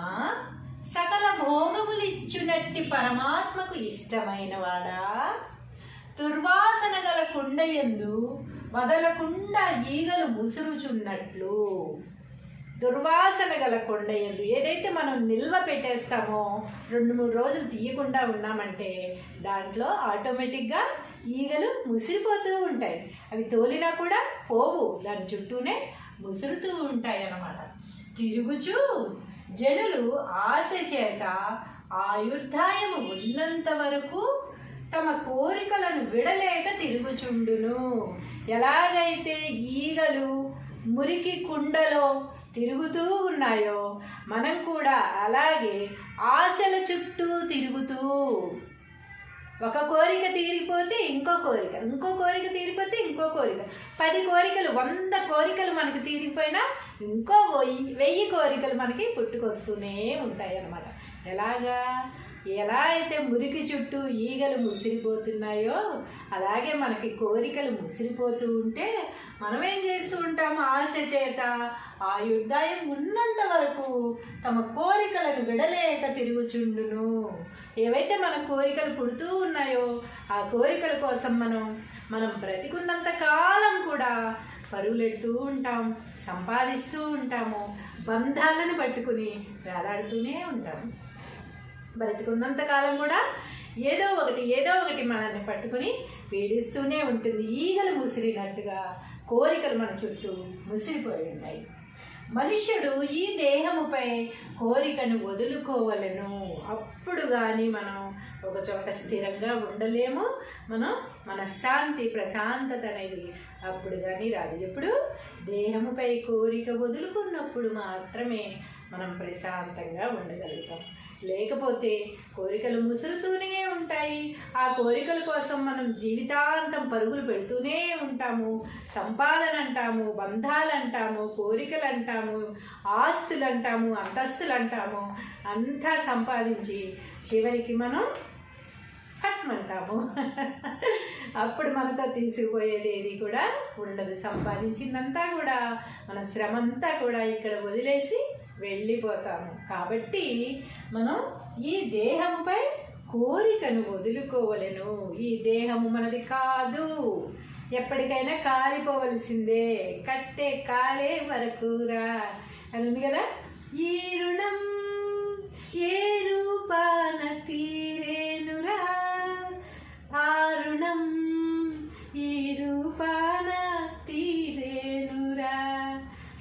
సకల భోగములిచ్చునట్టి పరమాత్మకు ఇష్టమైన వాడా, దుర్వాసన గల కుండయందు వదలకుండా ఈగలు ముసురుచున్నట్లు. దుర్వాసన గల కొండయందు ఏదైతే మనం నిల్వ పెట్టేస్తామో, 2-3 రోజులు తీయకుండా ఉన్నామంటే దాంట్లో ఆటోమేటిక్గా ఈగలు ముసిరిపోతూ ఉంటాయి. అవి తోలినా కూడా పోవు, దాని చుట్టూనే ముసురుతూ ఉంటాయి అన్నమాట. తిరుగుచు జనులు ఆశ చేత ఆయుర్దాయము ఉన్నంత వరకు తమ కోరికలను విడలేక తిరుగుచుండును. ఎలాగైతే ఈగలు మురికి కుండలో తిరుగుతూ ఉన్నాయో మనం కూడా అలాగే ఆశల చుట్టూ తిరుగుతూ, ఒక కోరిక తీరిపోతే ఇంకో కోరిక, ఇంకో కోరిక తీరిపోతే ఇంకో కోరిక, 10 కోరికలు 100 కోరికలు మనకి తీరిపోయినా ఇంకో 1000 కోరికలు మనకి పుట్టుకొస్తూనే ఉంటాయి అన్నమాట. ఎలాగా? ఎలా అయితే మురికి చుట్టూ ఈగలు ముసిరిపోతున్నాయో అలాగే మనకి కోరికలు ముసిరిపోతూ ఉంటే మనం ఏం చేస్తూ ఉంటాము? ఆశ చేత ఆయుర్దాయం ఉన్నంత వరకు తమ కోరికలను విడలేక తిరుగుచుండును. ఏవైతే మన కోరికలు పుడుతూ ఉన్నాయో ఆ కోరికల కోసం మనం బ్రతికున్నంత కాలం కూడా పరుగులెడుతూ ఉంటాం, సంపాదిస్తూ ఉంటాము, బంధాలను పట్టుకుని వేలాడుతూనే ఉంటాము. బ్రతికున్నంత కాలం కూడా ఏదో ఒకటి మనల్ని పట్టుకుని పీడిస్తూనే ఉంటుంది. ఈగలు ముసిరినట్టుగా కోరికలు మన చుట్టూ ముసిరిపోయి ఉంటాయి. మనుష్యుడు ఈ దేహముపై కోరికను వదులుకోవలను. అప్పుడు కానీ మనం ఒక చోట స్థిరంగా ఉండలేము. మనం మనశ్శాంతి ప్రశాంతత అనేది అప్పుడు కానీ రాదు. ఎప్పుడు దేహముపై కోరిక వదులుకున్నప్పుడు మాత్రమే మనం ప్రశాంతంగా ఉండగలుగుతాం. లేకపోతే కోరికలు ముసురుతూనే ఉంటాయి. ఆ కోరికల కోసం మనం జీవితాంతం పరుగులు పెడుతూనే ఉంటాము. సంపాదన అంటాము, బంధాలు అంటాము, కోరికలు అంటాము, ఆస్తులు అంటాము, అంతస్తులు అంటాము. అంతా సంపాదించి చివరికి మనం ఫట్మంటాము. అప్పుడు మనతో తీసుకుపోయేది ఏది కూడా ఉండదు. సంపాదించిందంతా కూడా మన శ్రమ అంతా కూడా ఇక్కడ వదిలేసి వెళ్ళిపోతాము. కాబట్టి మనం ఈ దేహంపై కోరికను వదులుకోవలెను. ఈ దేహము మనది కాదు, ఎప్పటికైనా కాలిపోవలసిందే. కట్టే కాలే వరకురా అని ఉంది కదా. ఈ రుణం ఏ రూపాన తీరేనురా, ఆ రుణం ఈ రూపాన తీరేనురా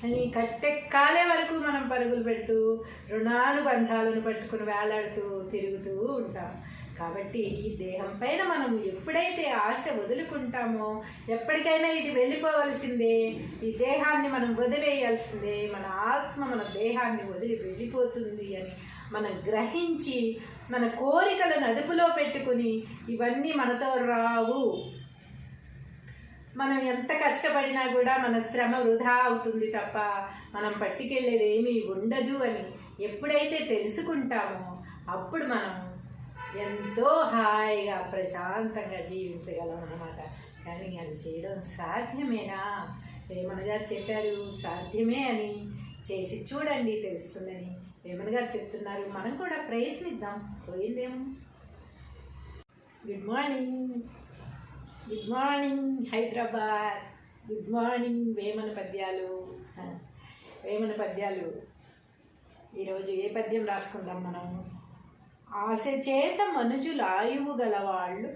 అని కట్టే కాలే వరకు మనం పరుగులు పెడుతూ రుణానుబంధాలను పట్టుకుని వేలాడుతూ తిరుగుతూ ఉంటాం. కాబట్టి ఈ దేహం పైన మనం ఎప్పుడైతే ఆశ వదులుకుంటామో ఎప్పటికైనా ఇది వెళ్ళిపోవలసిందే, ఈ దేహాన్ని మనం వదిలేయాల్సిందే, మన ఆత్మ మన దేహాన్ని వదిలి వెళ్ళిపోతుంది అని మనం గ్రహించి మన కోరికలను అదుపులో పెట్టుకుని ఇవన్నీ మనతో రావు, మనం ఎంత కష్టపడినా కూడా మన శ్రమ వృధా అవుతుంది తప్ప మనం పట్టుకెళ్ళేది ఏమీ ఉండదు అని ఎప్పుడైతే తెలుసుకుంటామో అప్పుడు మనం ఎంతో హాయిగా ప్రశాంతంగా జీవించగలం అన్నమాట. కానీ అది చేయడం సాధ్యమేనా? వేమన గారు చెప్పారు సాధ్యమే అని, చేసి చూడండి తెలుస్తుందని వేమన గారు చెప్తున్నారు. మనం కూడా ప్రయత్నిద్దాం, పోయిందేమో. Good morning, good morning Hyderabad, good morning Vemana పద్యాలు. వేమన పద్యాలు ఈరోజు ఏ పద్యం రాసుకుందాం మనం? ఆశ చేత మనుజులు ఆయువు గలవాళ్ళు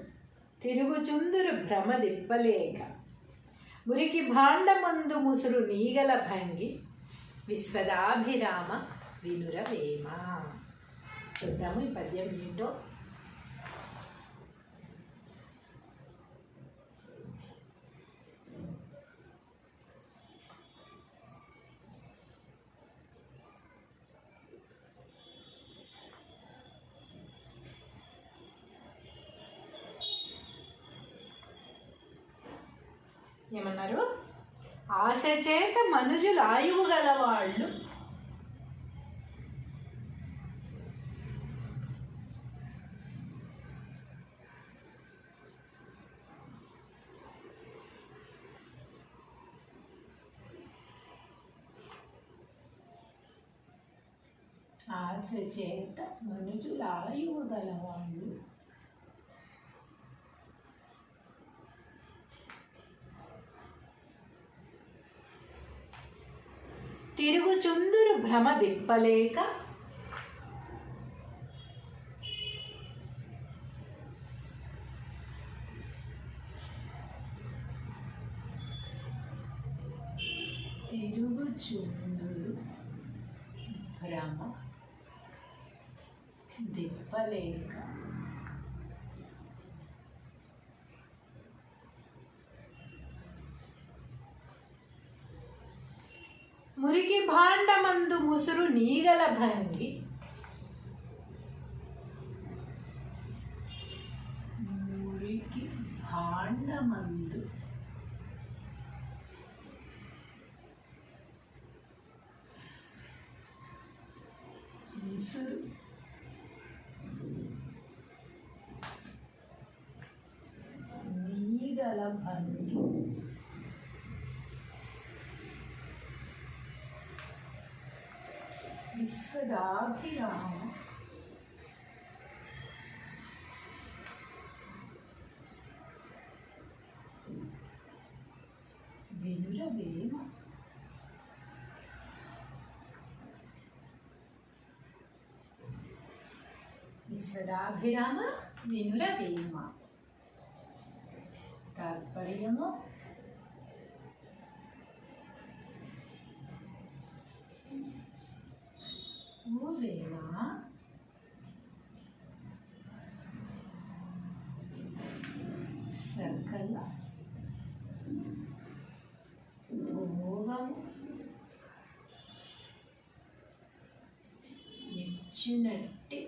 తిరుగుచుందురు భ్రమ దిప్పలేక, మురికి భాండమందు ముసురు నీగల భంగి విశ్వదాభిరామ వినురవేమ. చూద్దాము ఈ పద్యం ఏంటో. ఏమన్నారు? ఆశ చేత మనుజులు ఆయువు గలవాళ్ళు ఆశ చేత మనుజులు ఆయువు గలవాళ్ళు తిరుగుచుందురు భ్రమ దిప్పలేక, తిరుగుచుందురు భ్రమ దిప్పలేక, మురికి భాండమందు ముసురు నీగల భంగి మురికి భాండమందు ముసురు నీగల భంగి విశ్వదాభిరామ వినురవేమ విశ్వదాభిరామ వినురవేమ. తాత్పర్యము ఓ వేమ సకల భోగము ఇచ్చినట్టి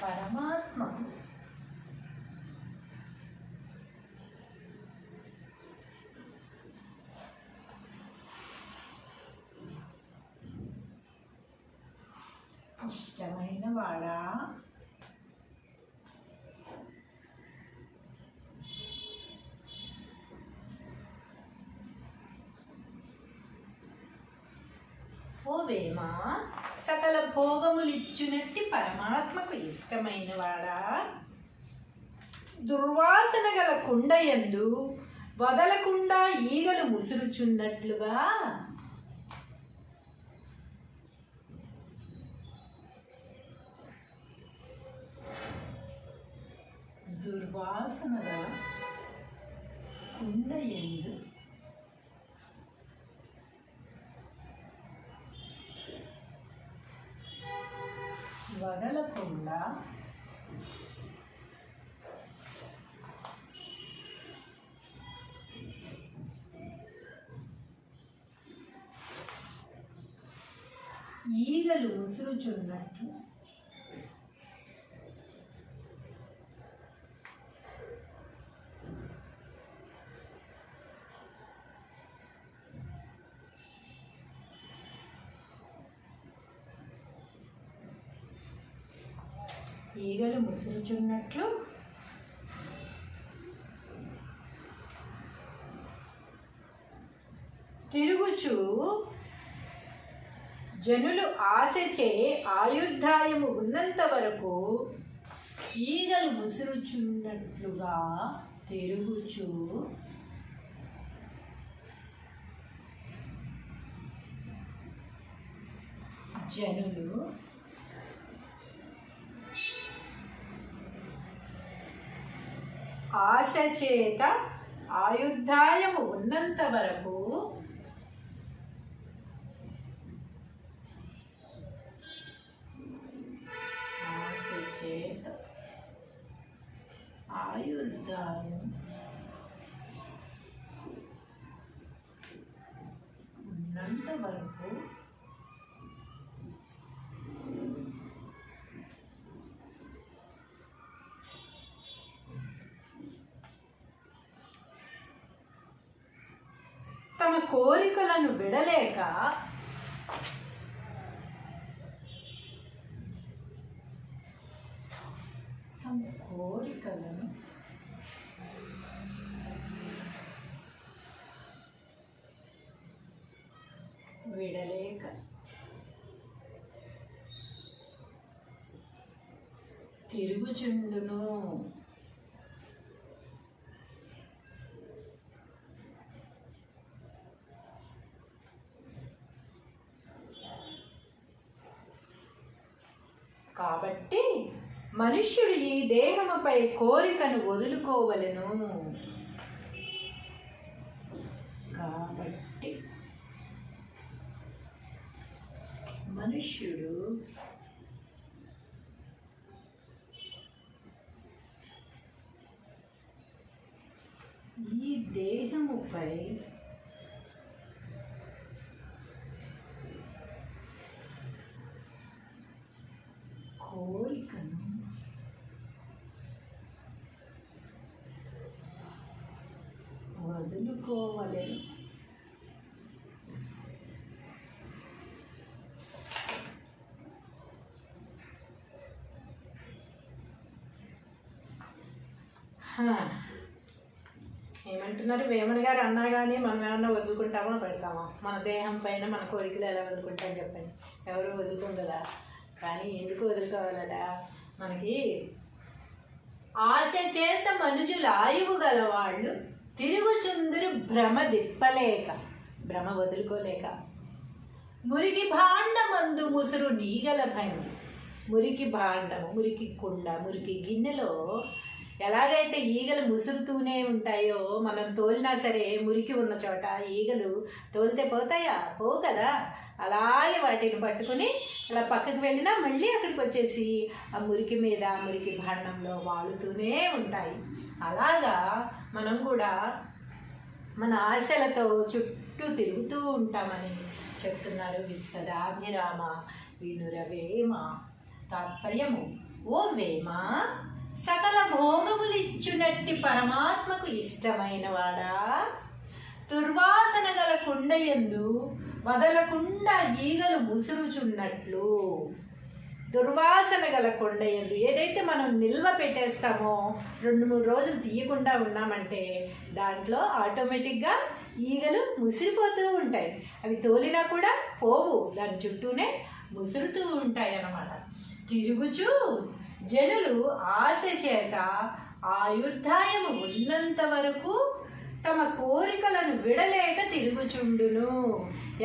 పరమాత్మకు ఇష్టమైన వాడా ఓ వేమ సకల భోగములిచ్చునట్టి పరమాత్మకు ఇష్టమైన వాడా దుర్వాసన గల కుండయందు వదలకుండా ఈగలు ముసురుచున్నట్లుగా దుర్వాసన గల కుండయందు వదలకుండా ఈగలు ముసురుచున్నట్లు ఈగలు ముసురుచున్నట్లు తిరుగుచు జనులు ఆశచే ఆయుర్దాయము ఉన్నంత వరకు ఈగలు ముసురుచున్నట్లుగా తిరుగుచు జనులు ఆశ చేత ఆయుర్దాయము ఉన్నంత వరకు ఆశ చేత ఆయుర్దాయం ఉన్నంత వరకు తమ కోరికలను విడలేక తమ కోరికలను విడలేక తిరుగుచుండును. కాబట్టి మనుష్యుడు ఈ దేహముపై కోరికను వదులుకోవలెను. కాబట్టి మనుష్యుడు దేహముపై కోరికను వదులుకోవలెను. ఏమంటున్నారు? వేమన గారు అన్నా కానీ మనం ఏమన్నా వదులుకుంటామా పెడతామా? మన దేహం పైన మన కోరికలు ఎలా వదులుకుంటాం చెప్పండి? ఎవరు వదులుకోం కదా. కానీ ఎందుకు వదులుకోవాలడా? మనకి ఆశ చేత మనుషులు ఆయువు గలవాళ్ళు తిరుగుచుందురు భ్రమ దిప్పలేక, భ్రమ వదులుకోలేక. మురికి భాండమందు ముసురు నీగల భయం. మురికి భాండము, మురికి కుండ, మురికి గిన్నెలో ఎలాగైతే ఈగలు ముసురుతూనే ఉంటాయో, మనం తోలినా సరే మురికి ఉన్న చోట ఈగలు తోలితే పోతాయా? పోవు కదా. అలాగే వాటిని పట్టుకుని అలా పక్కకు వెళ్ళినా మళ్ళీ అక్కడికి వచ్చేసి ఆ మురికి మీద, మురికి భాండంలో వాలుతూనే ఉంటాయి. అలాగా మనం కూడా మన ఆశలతో చుట్టూ తిరుగుతూ ఉంటామని చెప్తున్నారు విశ్వదాభిరామ వినురవేమ. తాత్పర్యము: ఓ వేమ, సకల భోగములిచ్చునట్టి పరమాత్మకు ఇష్టమైన వాడా, దుర్వాసన గల కుండయందు వదలకుండా ఈగలు ముసురుచున్నట్లు. దుర్వాసన గల కొండయందు ఏదైతే మనం నిల్వ పెట్టేస్తామో, 2-3 రోజులు తీయకుండా ఉన్నామంటే దాంట్లో ఆటోమేటిక్గా ఈగలు ముసిరిపోతూ ఉంటాయి. అవి తోలినా కూడా పోవు, దాని చుట్టూనే ముసురుతూ ఉంటాయి అన్నమాట. తిరుగుచు జనులు ఆశ చేత ఆయుర్దాయము ఉన్నంత వరకు తమ కోరికలను విడలేక తిరుగుచుండును.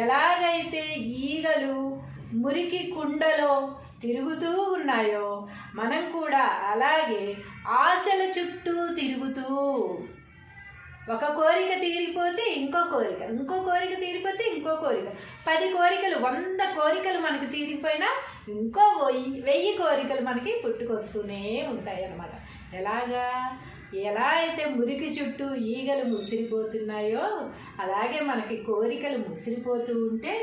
ఎలాగైతే ఈగలు మురికి కుండలో తిరుగుతూ ఉన్నాయో, మనం కూడా అలాగే ఆశల చుట్టూ తిరుగుతూ, ఒక కోరిక తీరిపోతే ఇంకో కోరిక, ఇంకో కోరిక తీరిపోతే ఇంకో కోరిక, 10 కోరికలు, 100 కోరికలు మనకు తీరిపోయినా ఇంకో 1000 కోరికలు మనకి పుట్టుకొస్తూనే ఉంటాయి అన్నమాట. ఎలాగా? ఎలా అయితే మురికి చుట్టూ ఈగలు ముసిరిపోతున్నాయో అలాగే మనకి కోరికలు ముసిరిపోతూ ఉంటే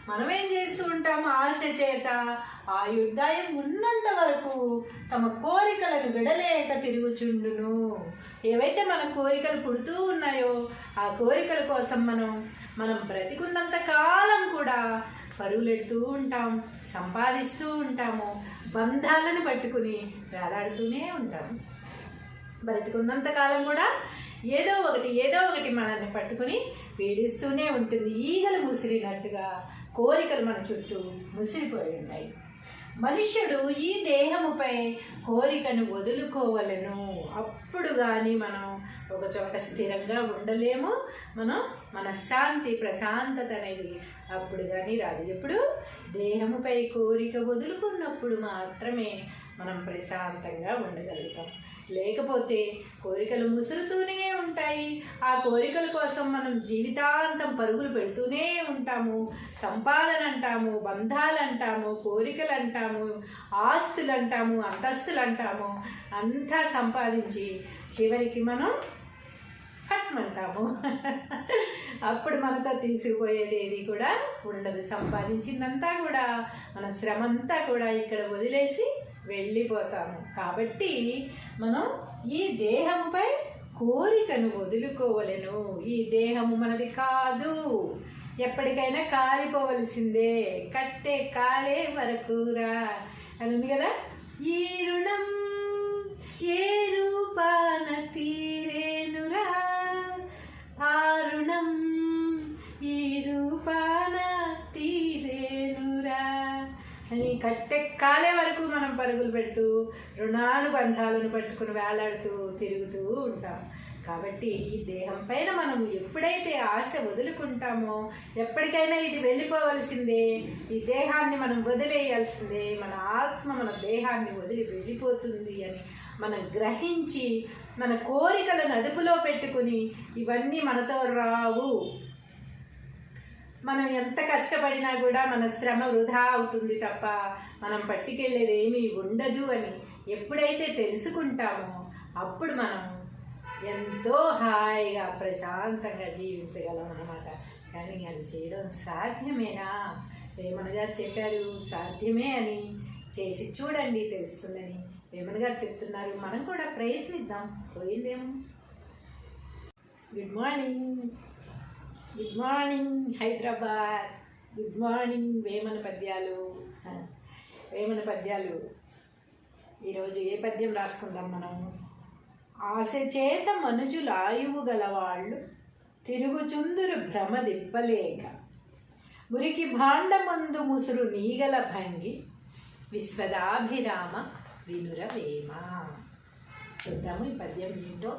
మనం ఏం చేస్తూ ఉంటాము? ఆశ చేత ఆయుర్దాయం ఉన్నంత వరకు తమ కోరికలను విడలేక తిరుగుచుండును. ఏవైతే మన కోరికలు పుడుతూ ఉన్నాయో ఆ కోరికల కోసం మనం బ్రతికున్నంత కాలం కూడా పరుగులెడుతూ ఉంటాం, సంపాదిస్తూ ఉంటాము, బంధాలను పట్టుకుని వేలాడుతూనే ఉంటాము. బ్రతికున్నంత కాలం కూడా ఏదో ఒకటి మనల్ని పట్టుకుని పీడిస్తూనే ఉంటుంది. ఈగలు ముసిరినట్టుగా కోరికలు మన చుట్టూ ముసిరిపోయి ఉన్నాయి. మనుష్యుడు ఈ దేహముపై కోరికను వదులుకోవలను. అప్పుడు కానీ మనం ఒక చోట స్థిరంగా ఉండలేము. మనం మనశ్శాంతి, ప్రశాంతత అనేది అప్పుడు కానీ రాదు. ఎప్పుడు దేహముపై కోరిక వదులుకున్నప్పుడు మాత్రమే మనం ప్రశాంతంగా ఉండగలుగుతాం. లేకపోతే కోరికలు ముసురుతూనే ఉంటాయి. ఆ కోరికల కోసం మనం జీవితాంతం పరుగులు పెడుతూనే ఉంటాము. సంపాదన అంటాము, బంధాలు అంటాము, కోరికలు అంటాము, ఆస్తులు అంటాము, అంతస్తులు అంటాము. అంతా సంపాదించి చివరికి మనం ఫట్మంటాము. అప్పుడు మనతో తీసుకుపోయేది ఏది కూడా ఉండదు. సంపాదించిందంతా కూడా, మన శ్రమ అంతా కూడా ఇక్కడ వదిలేసి వెళ్ళిపోతాము. కాబట్టి మనం ఈ దేహంపై కోరికను వదులుకోవలెను. ఈ దేహము మనది కాదు, ఎప్పటికైనా కాలిపోవలసిందే. కట్టే కాలే వరకురా అని ఉంది కదా. ఈ రుణం ఏ రూపాన తీరేనురా, ఆ రుణం ఈ రూపాన తీరేనురా అని కట్టే కాలే వరకు మనం పరుగులు పెడుతూ రుణానుబంధాలను పట్టుకుని వేలాడుతూ తిరుగుతూ ఉంటాం. కాబట్టి ఈ దేహం పైన మనం ఎప్పుడైతే ఆశ వదులుకుంటామో, ఎప్పటికైనా ఇది వెళ్ళిపోవలసిందే, ఈ దేహాన్ని మనం వదిలేయాల్సిందే, మన ఆత్మ మన దేహాన్ని వదిలి వెళ్ళిపోతుంది అని మనం గ్రహించి మన కోరికలను అదుపులో పెట్టుకుని ఇవన్నీ మనతో రావు, మనం ఎంత కష్టపడినా కూడా మన శ్రమ వృధా అవుతుంది తప్ప మనం పట్టుకెళ్ళేది ఏమీ ఉండదు అని ఎప్పుడైతే తెలుసుకుంటామో అప్పుడు మనం ఎంతో హాయిగా ప్రశాంతంగా జీవించగలం అన్నమాట. కానీ అది చేయడం సాధ్యమేనా? వేమన గారు చెప్పారు సాధ్యమే అని, చేసి చూడండి తెలుస్తుందని వేమన గారు చెప్తున్నారు. మనం కూడా ప్రయత్నిద్దాం, పోయిందేమో. Good morning, good morning Hyderabad, good morning Vemana పద్యాలు. వేమన పద్యాలు ఈరోజు ఏ పద్యం రాసుకుందాం మనం? ఆశ చేత మనుజులాయువు గలవాళ్ళు తిరుగుచుందురు భ్రమ దిప్పలేక, మురికి భాండమందు ముసురు నీగల భంగి, విశ్వదాభిరామ వినురవేమ. చూద్దాము ఈ పద్యం ఏంటో.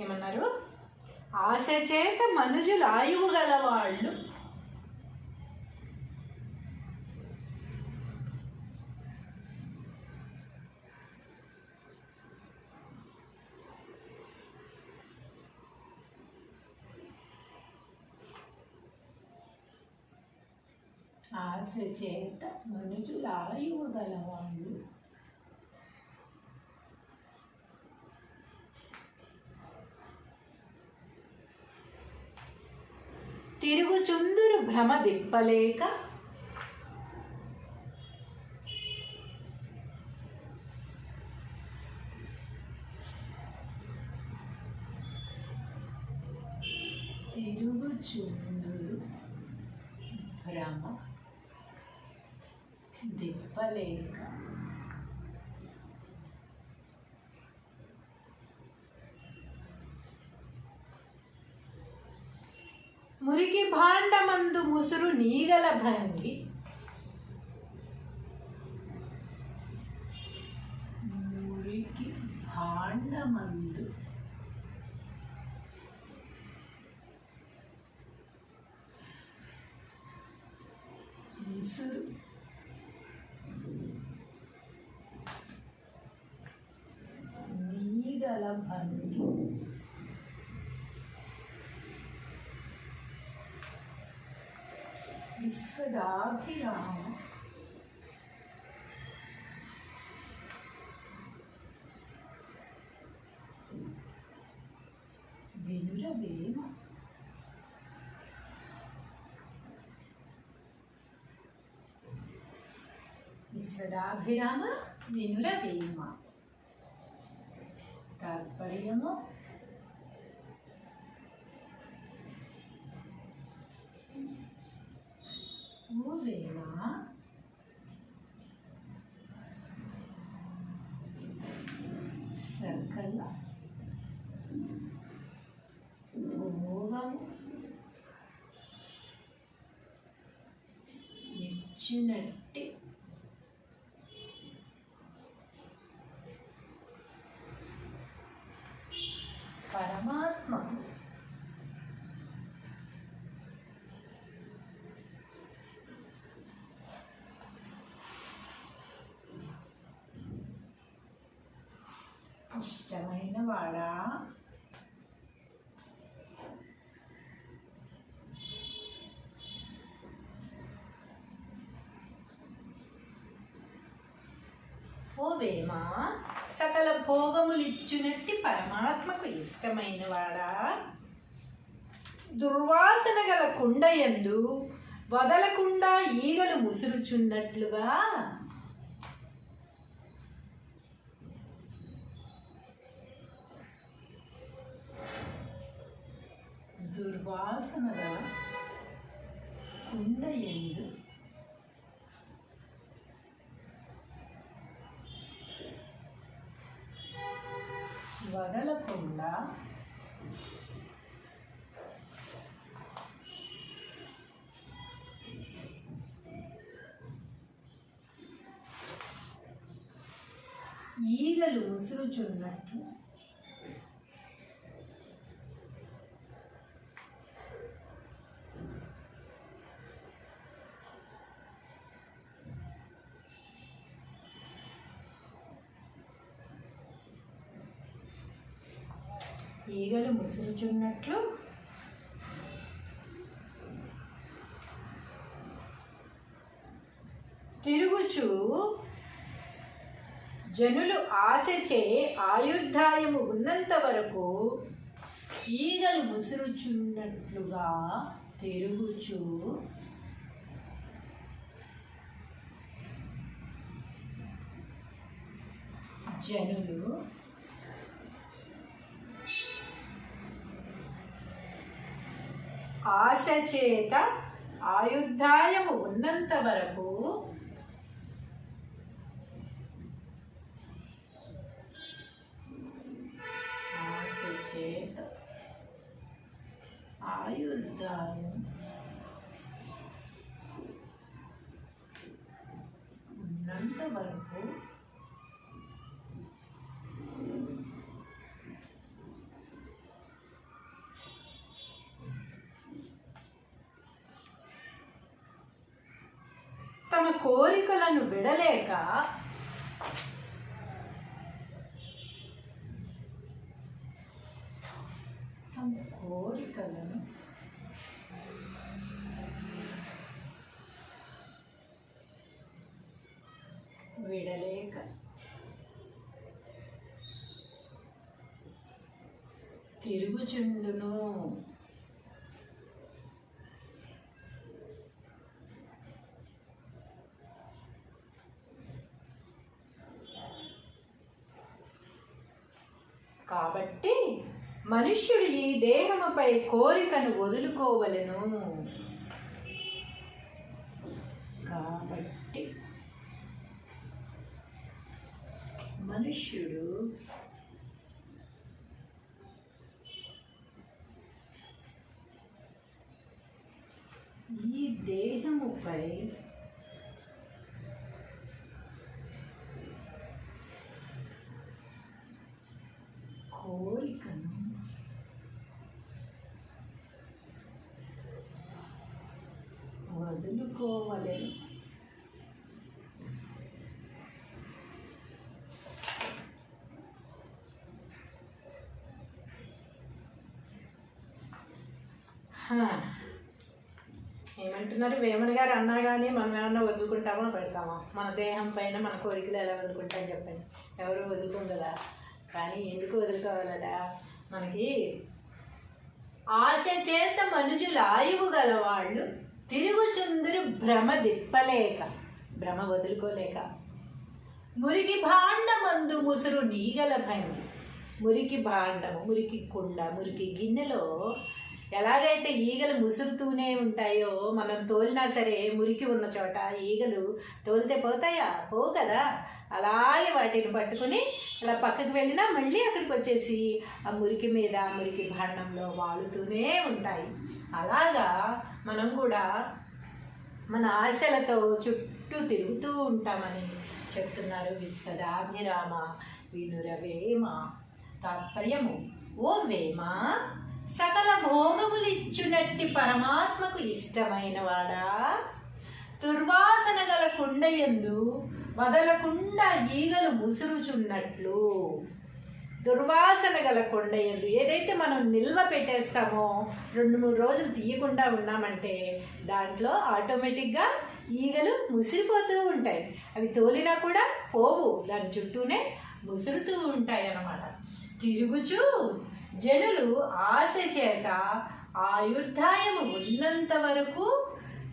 ఏమన్నారు? ఆశ చేత మనుజులు ఆయువు గలవాళ్ళు ఆశ చేత మనుజులు ఆయువు గలవాళ్ళు తిరుగుచుందురు భ్రమ దిప్పలేక, తిరుగుచుందురు భ్రమ దిప్పలేక, మురికి భాండమందు ముసురు నీగల భంగి, మురికి భాండమందు ముసురు నీగల భంగి, విశ్వదాభిరామ వినురవేమ. విశ్వదాభిరామ వినురవేమ. తాత్పర్యము: ఓ వేమ, సకల భోగము ఇచ్చినట్టి పరమాత్మకు ఇష్టమైన వాడా, ఓ వేమ, సకల భోగములిచ్చునట్టి పరమాత్మకు ఇష్టమైన వాడా, దుర్వాసన గల కుండయందు వదలకుండా ఈగలు ముసురుచున్నట్లుగా దుర్వాసన గల కుండయందు వదలకుండా ఈగలు ముసురుచున్నట్లు ఈగలు ముసురుచున్నట్లు తిరుగుచు జనులు ఆశచే ఆయుర్దాయము ఉన్నంత వరకు ఈగలు ముసురుచున్నట్లుగా తిరుగుచు జనులు ఆశ చేత ఆయుర్దాయము ఉన్నంత వరకు ఆశ చేత ఆయుర్దాయం ఉన్నంత వరకు తమ కోరికలను విడలేక తిరుగుచుండును. కాబట్టి మనుష్యుడు ఈ దేహముపై కోరికను వదులుకోవలెను. కాబట్టి మనుష్యుడు ఈ దేహముపై కోరికను వదులుకోవలెను. ఏమంటున్నారు? వేమన గారు అన్నా కానీ మనం ఏమన్నా వదులుకుంటామా పెడతామా? మన దేహం పైన మన కోరికలు ఎలా వదులుకుంటాం చెప్పండి? ఎవరు వదులుకోం కదా. కానీ ఎందుకు వదులుకోవాలడా? మనకి ఆశ చేత మనుషులు ఆయువు గలవాళ్ళు తిరుగుచుందురు భ్రమ దిప్పలేక, భ్రమ వదులుకోలేక. మురికి భాండమందు ముసురు నీగల భయం. మురికి భాండము, మురికి కుండ, మురికి గిన్నెలో ఎలాగైతే ఈగలు ముసురుతూనే ఉంటాయో, మనం తోలినా సరే మురికి ఉన్న చోట ఈగలు తోలితే పోతాయా? పోవు కదా. అలాగే వాటిని పట్టుకుని అలా పక్కకు వెళ్ళినా మళ్ళీ అక్కడికి వచ్చేసి ఆ మురికి మీద, మురికి భాండంలో వాలుతూనే ఉంటాయి. అలాగా మనం కూడా మన ఆశలతో చుట్టూ తిరుగుతూ ఉంటామని చెప్తున్నారు విశ్వదాభిరామ వినురవేమ. తాత్పర్యము: ఓ వేమ, సకల భోగములిచ్చునట్టి పరమాత్మకు ఇష్టమైన వాడా, దుర్వాసన గల కుండయందు వదలకుండా ఈగలు ముసురుచున్నట్లు. దుర్వాసన గల కొండయందు ఏదైతే మనం నిల్వ పెట్టేస్తామో, 2-3 రోజులు తీయకుండా ఉన్నామంటే దాంట్లో ఆటోమేటిక్గా ఈగలు ముసిరిపోతూ ఉంటాయి. అవి తోలినా కూడా పోవు, దాని చుట్టూనే ముసురుతూ ఉంటాయి అన్నమాట. తిరుగుచూ జనులు ఆశ చేత ఆయుర్దాయము ఉన్నంత వరకు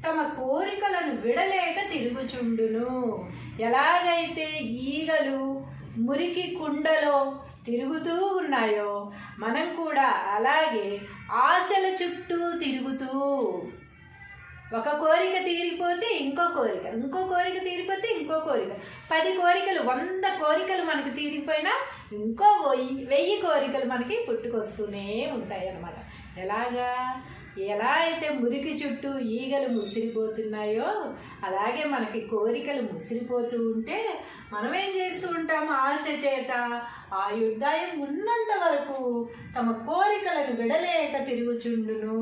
తమ కోరికలను విడలేక తిరుగుచుండును. ఎలాగైతే ఈగలు మురికి కుండలో తిరుగుతూ ఉన్నాయో, మనం కూడా అలాగే ఆశల చుట్టూ తిరుగుతూ, ఒక కోరిక తీరిపోతే ఇంకో కోరిక, ఇంకో కోరిక తీరిపోతే ఇంకో కోరిక, 10 కోరికలు, 100 కోరికలు మనకు తీరిపోయినా ఇంకో 1000 కోరికలు మనకి పుట్టుకొస్తూనే ఉంటాయి అన్నమాట. ఎలాగా? ఎలా అయితే మురికి చుట్టూ ఈగలు ముసిరిపోతున్నాయో అలాగే మనకి కోరికలు ముసిరిపోతూ ఉంటే మనం ఏం చేస్తూ ఉంటాము? ఆశ చేత ఆయుర్దాయం ఉన్నంత వరకు తమ కోరికలను విడలేక తిరుగుచుండును.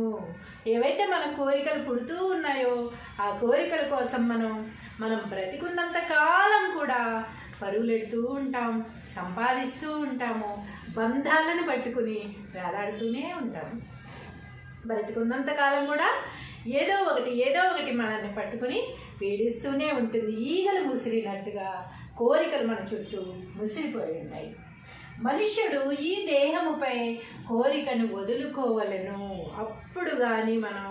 ఏవైతే మన కోరికలు పుడుతూ ఉన్నాయో ఆ కోరికల కోసం మనం బ్రతికున్నంత కాలం కూడా పరుగులెడుతూ ఉంటాం, సంపాదిస్తూ ఉంటాము. బంధాలను పట్టుకుని వేలాడుతూనే ఉంటాము. బ్రతికున్నంత కాలం కూడా ఏదో ఒకటి మనల్ని పట్టుకుని పీడిస్తూనే ఉంటుంది. ఈగలు ముసిరినట్టుగా కోరికలు మన చుట్టూ ముసిరిపోయి ఉన్నాయి. మనుష్యుడు ఈ దేహముపై కోరికను వదులుకోవలను. అప్పుడు కానీ మనం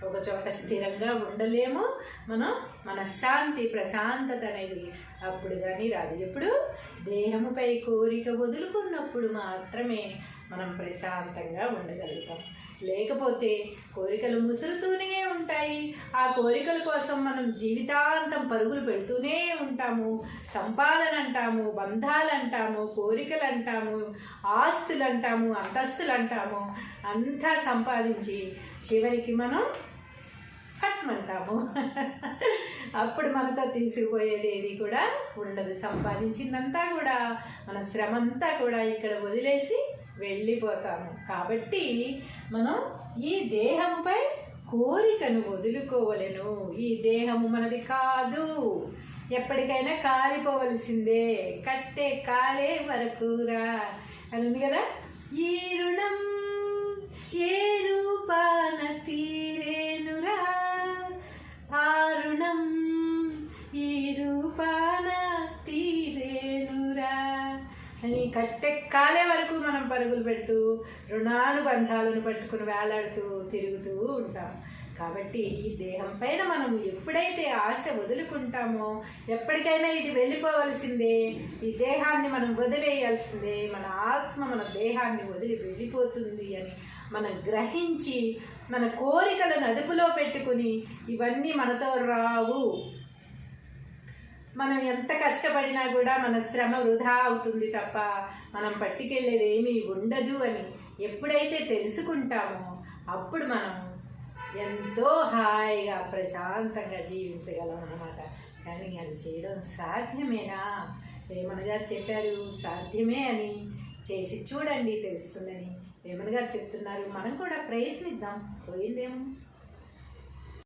ఒక చోట స్థిరంగా ఉండలేము. మనం మనశ్శాంతి ప్రశాంతత అనేది అప్పుడు కానీ రాదు. ఎప్పుడు దేహముపై కోరిక వదులుకున్నప్పుడు మాత్రమే మనం ప్రశాంతంగా ఉండగలుగుతాం. లేకపోతే కోరికలు ముసురుతూనే ఉంటాయి. ఆ కోరికల కోసం మనం జీవితాంతం పరుగులు పెడుతూనే ఉంటాము. సంపాదన అంటాము, బంధాలు అంటాము, కోరికలు అంటాము, ఆస్తులు అంటాము, అంతస్తులు అంటాము. అంతా సంపాదించి చివరికి మనం ఫట్మంటాము. అప్పుడు మనతో తీసుకుపోయేది ఏది కూడా ఉండదు. సంపాదించిందంతా కూడా మన శ్రమ అంతా కూడా ఇక్కడ వదిలేసి వెళ్ళిపోతాము. కాబట్టి మనం ఈ దేహంపై కోరికను వదులుకోవలెను. ఈ దేహము మనది కాదు, ఎప్పటికైనా కాలిపోవలసిందే. కట్టే కాలే వరకురా అని ఉంది కదా. ఈ రుణం ఏ రూపాన తీరేనురా, ఆ రుణం ఈ రూపాన తీరేనురా అని కట్టే కాలే వరకు మనం పరుగులు పెడుతూ రుణానుబంధాలను పట్టుకుని వేలాడుతూ తిరుగుతూ ఉంటాం. కాబట్టి ఈ దేహం పైన మనం ఎప్పుడైతే ఆశ వదులుకుంటామో ఎప్పటికైనా ఇది వెళ్ళిపోవలసిందే, ఈ దేహాన్ని మనం వదిలేయాల్సిందే, మన ఆత్మ మన దేహాన్ని వదిలి వెళ్ళిపోతుంది అని మనం గ్రహించి మన కోరికలను అదుపులో పెట్టుకుని ఇవన్నీ మనతో రావు, మనం ఎంత కష్టపడినా కూడా మన శ్రమ వృధా అవుతుంది తప్ప మనం పట్టుకెళ్ళేది ఏమీ ఉండదు అని ఎప్పుడైతే తెలుసుకుంటామో అప్పుడు మనం ఎంతో హాయిగా ప్రశాంతంగా జీవించగలం అన్నమాట. కానీ అది చేయడం సాధ్యమేనా? వేమన గారు చెప్పారు సాధ్యమే అని, చేసి చూడండి తెలుస్తుందని వేమన గారు చెప్తున్నారు. మనం కూడా ప్రయత్నిద్దాం, పోయిందేమో.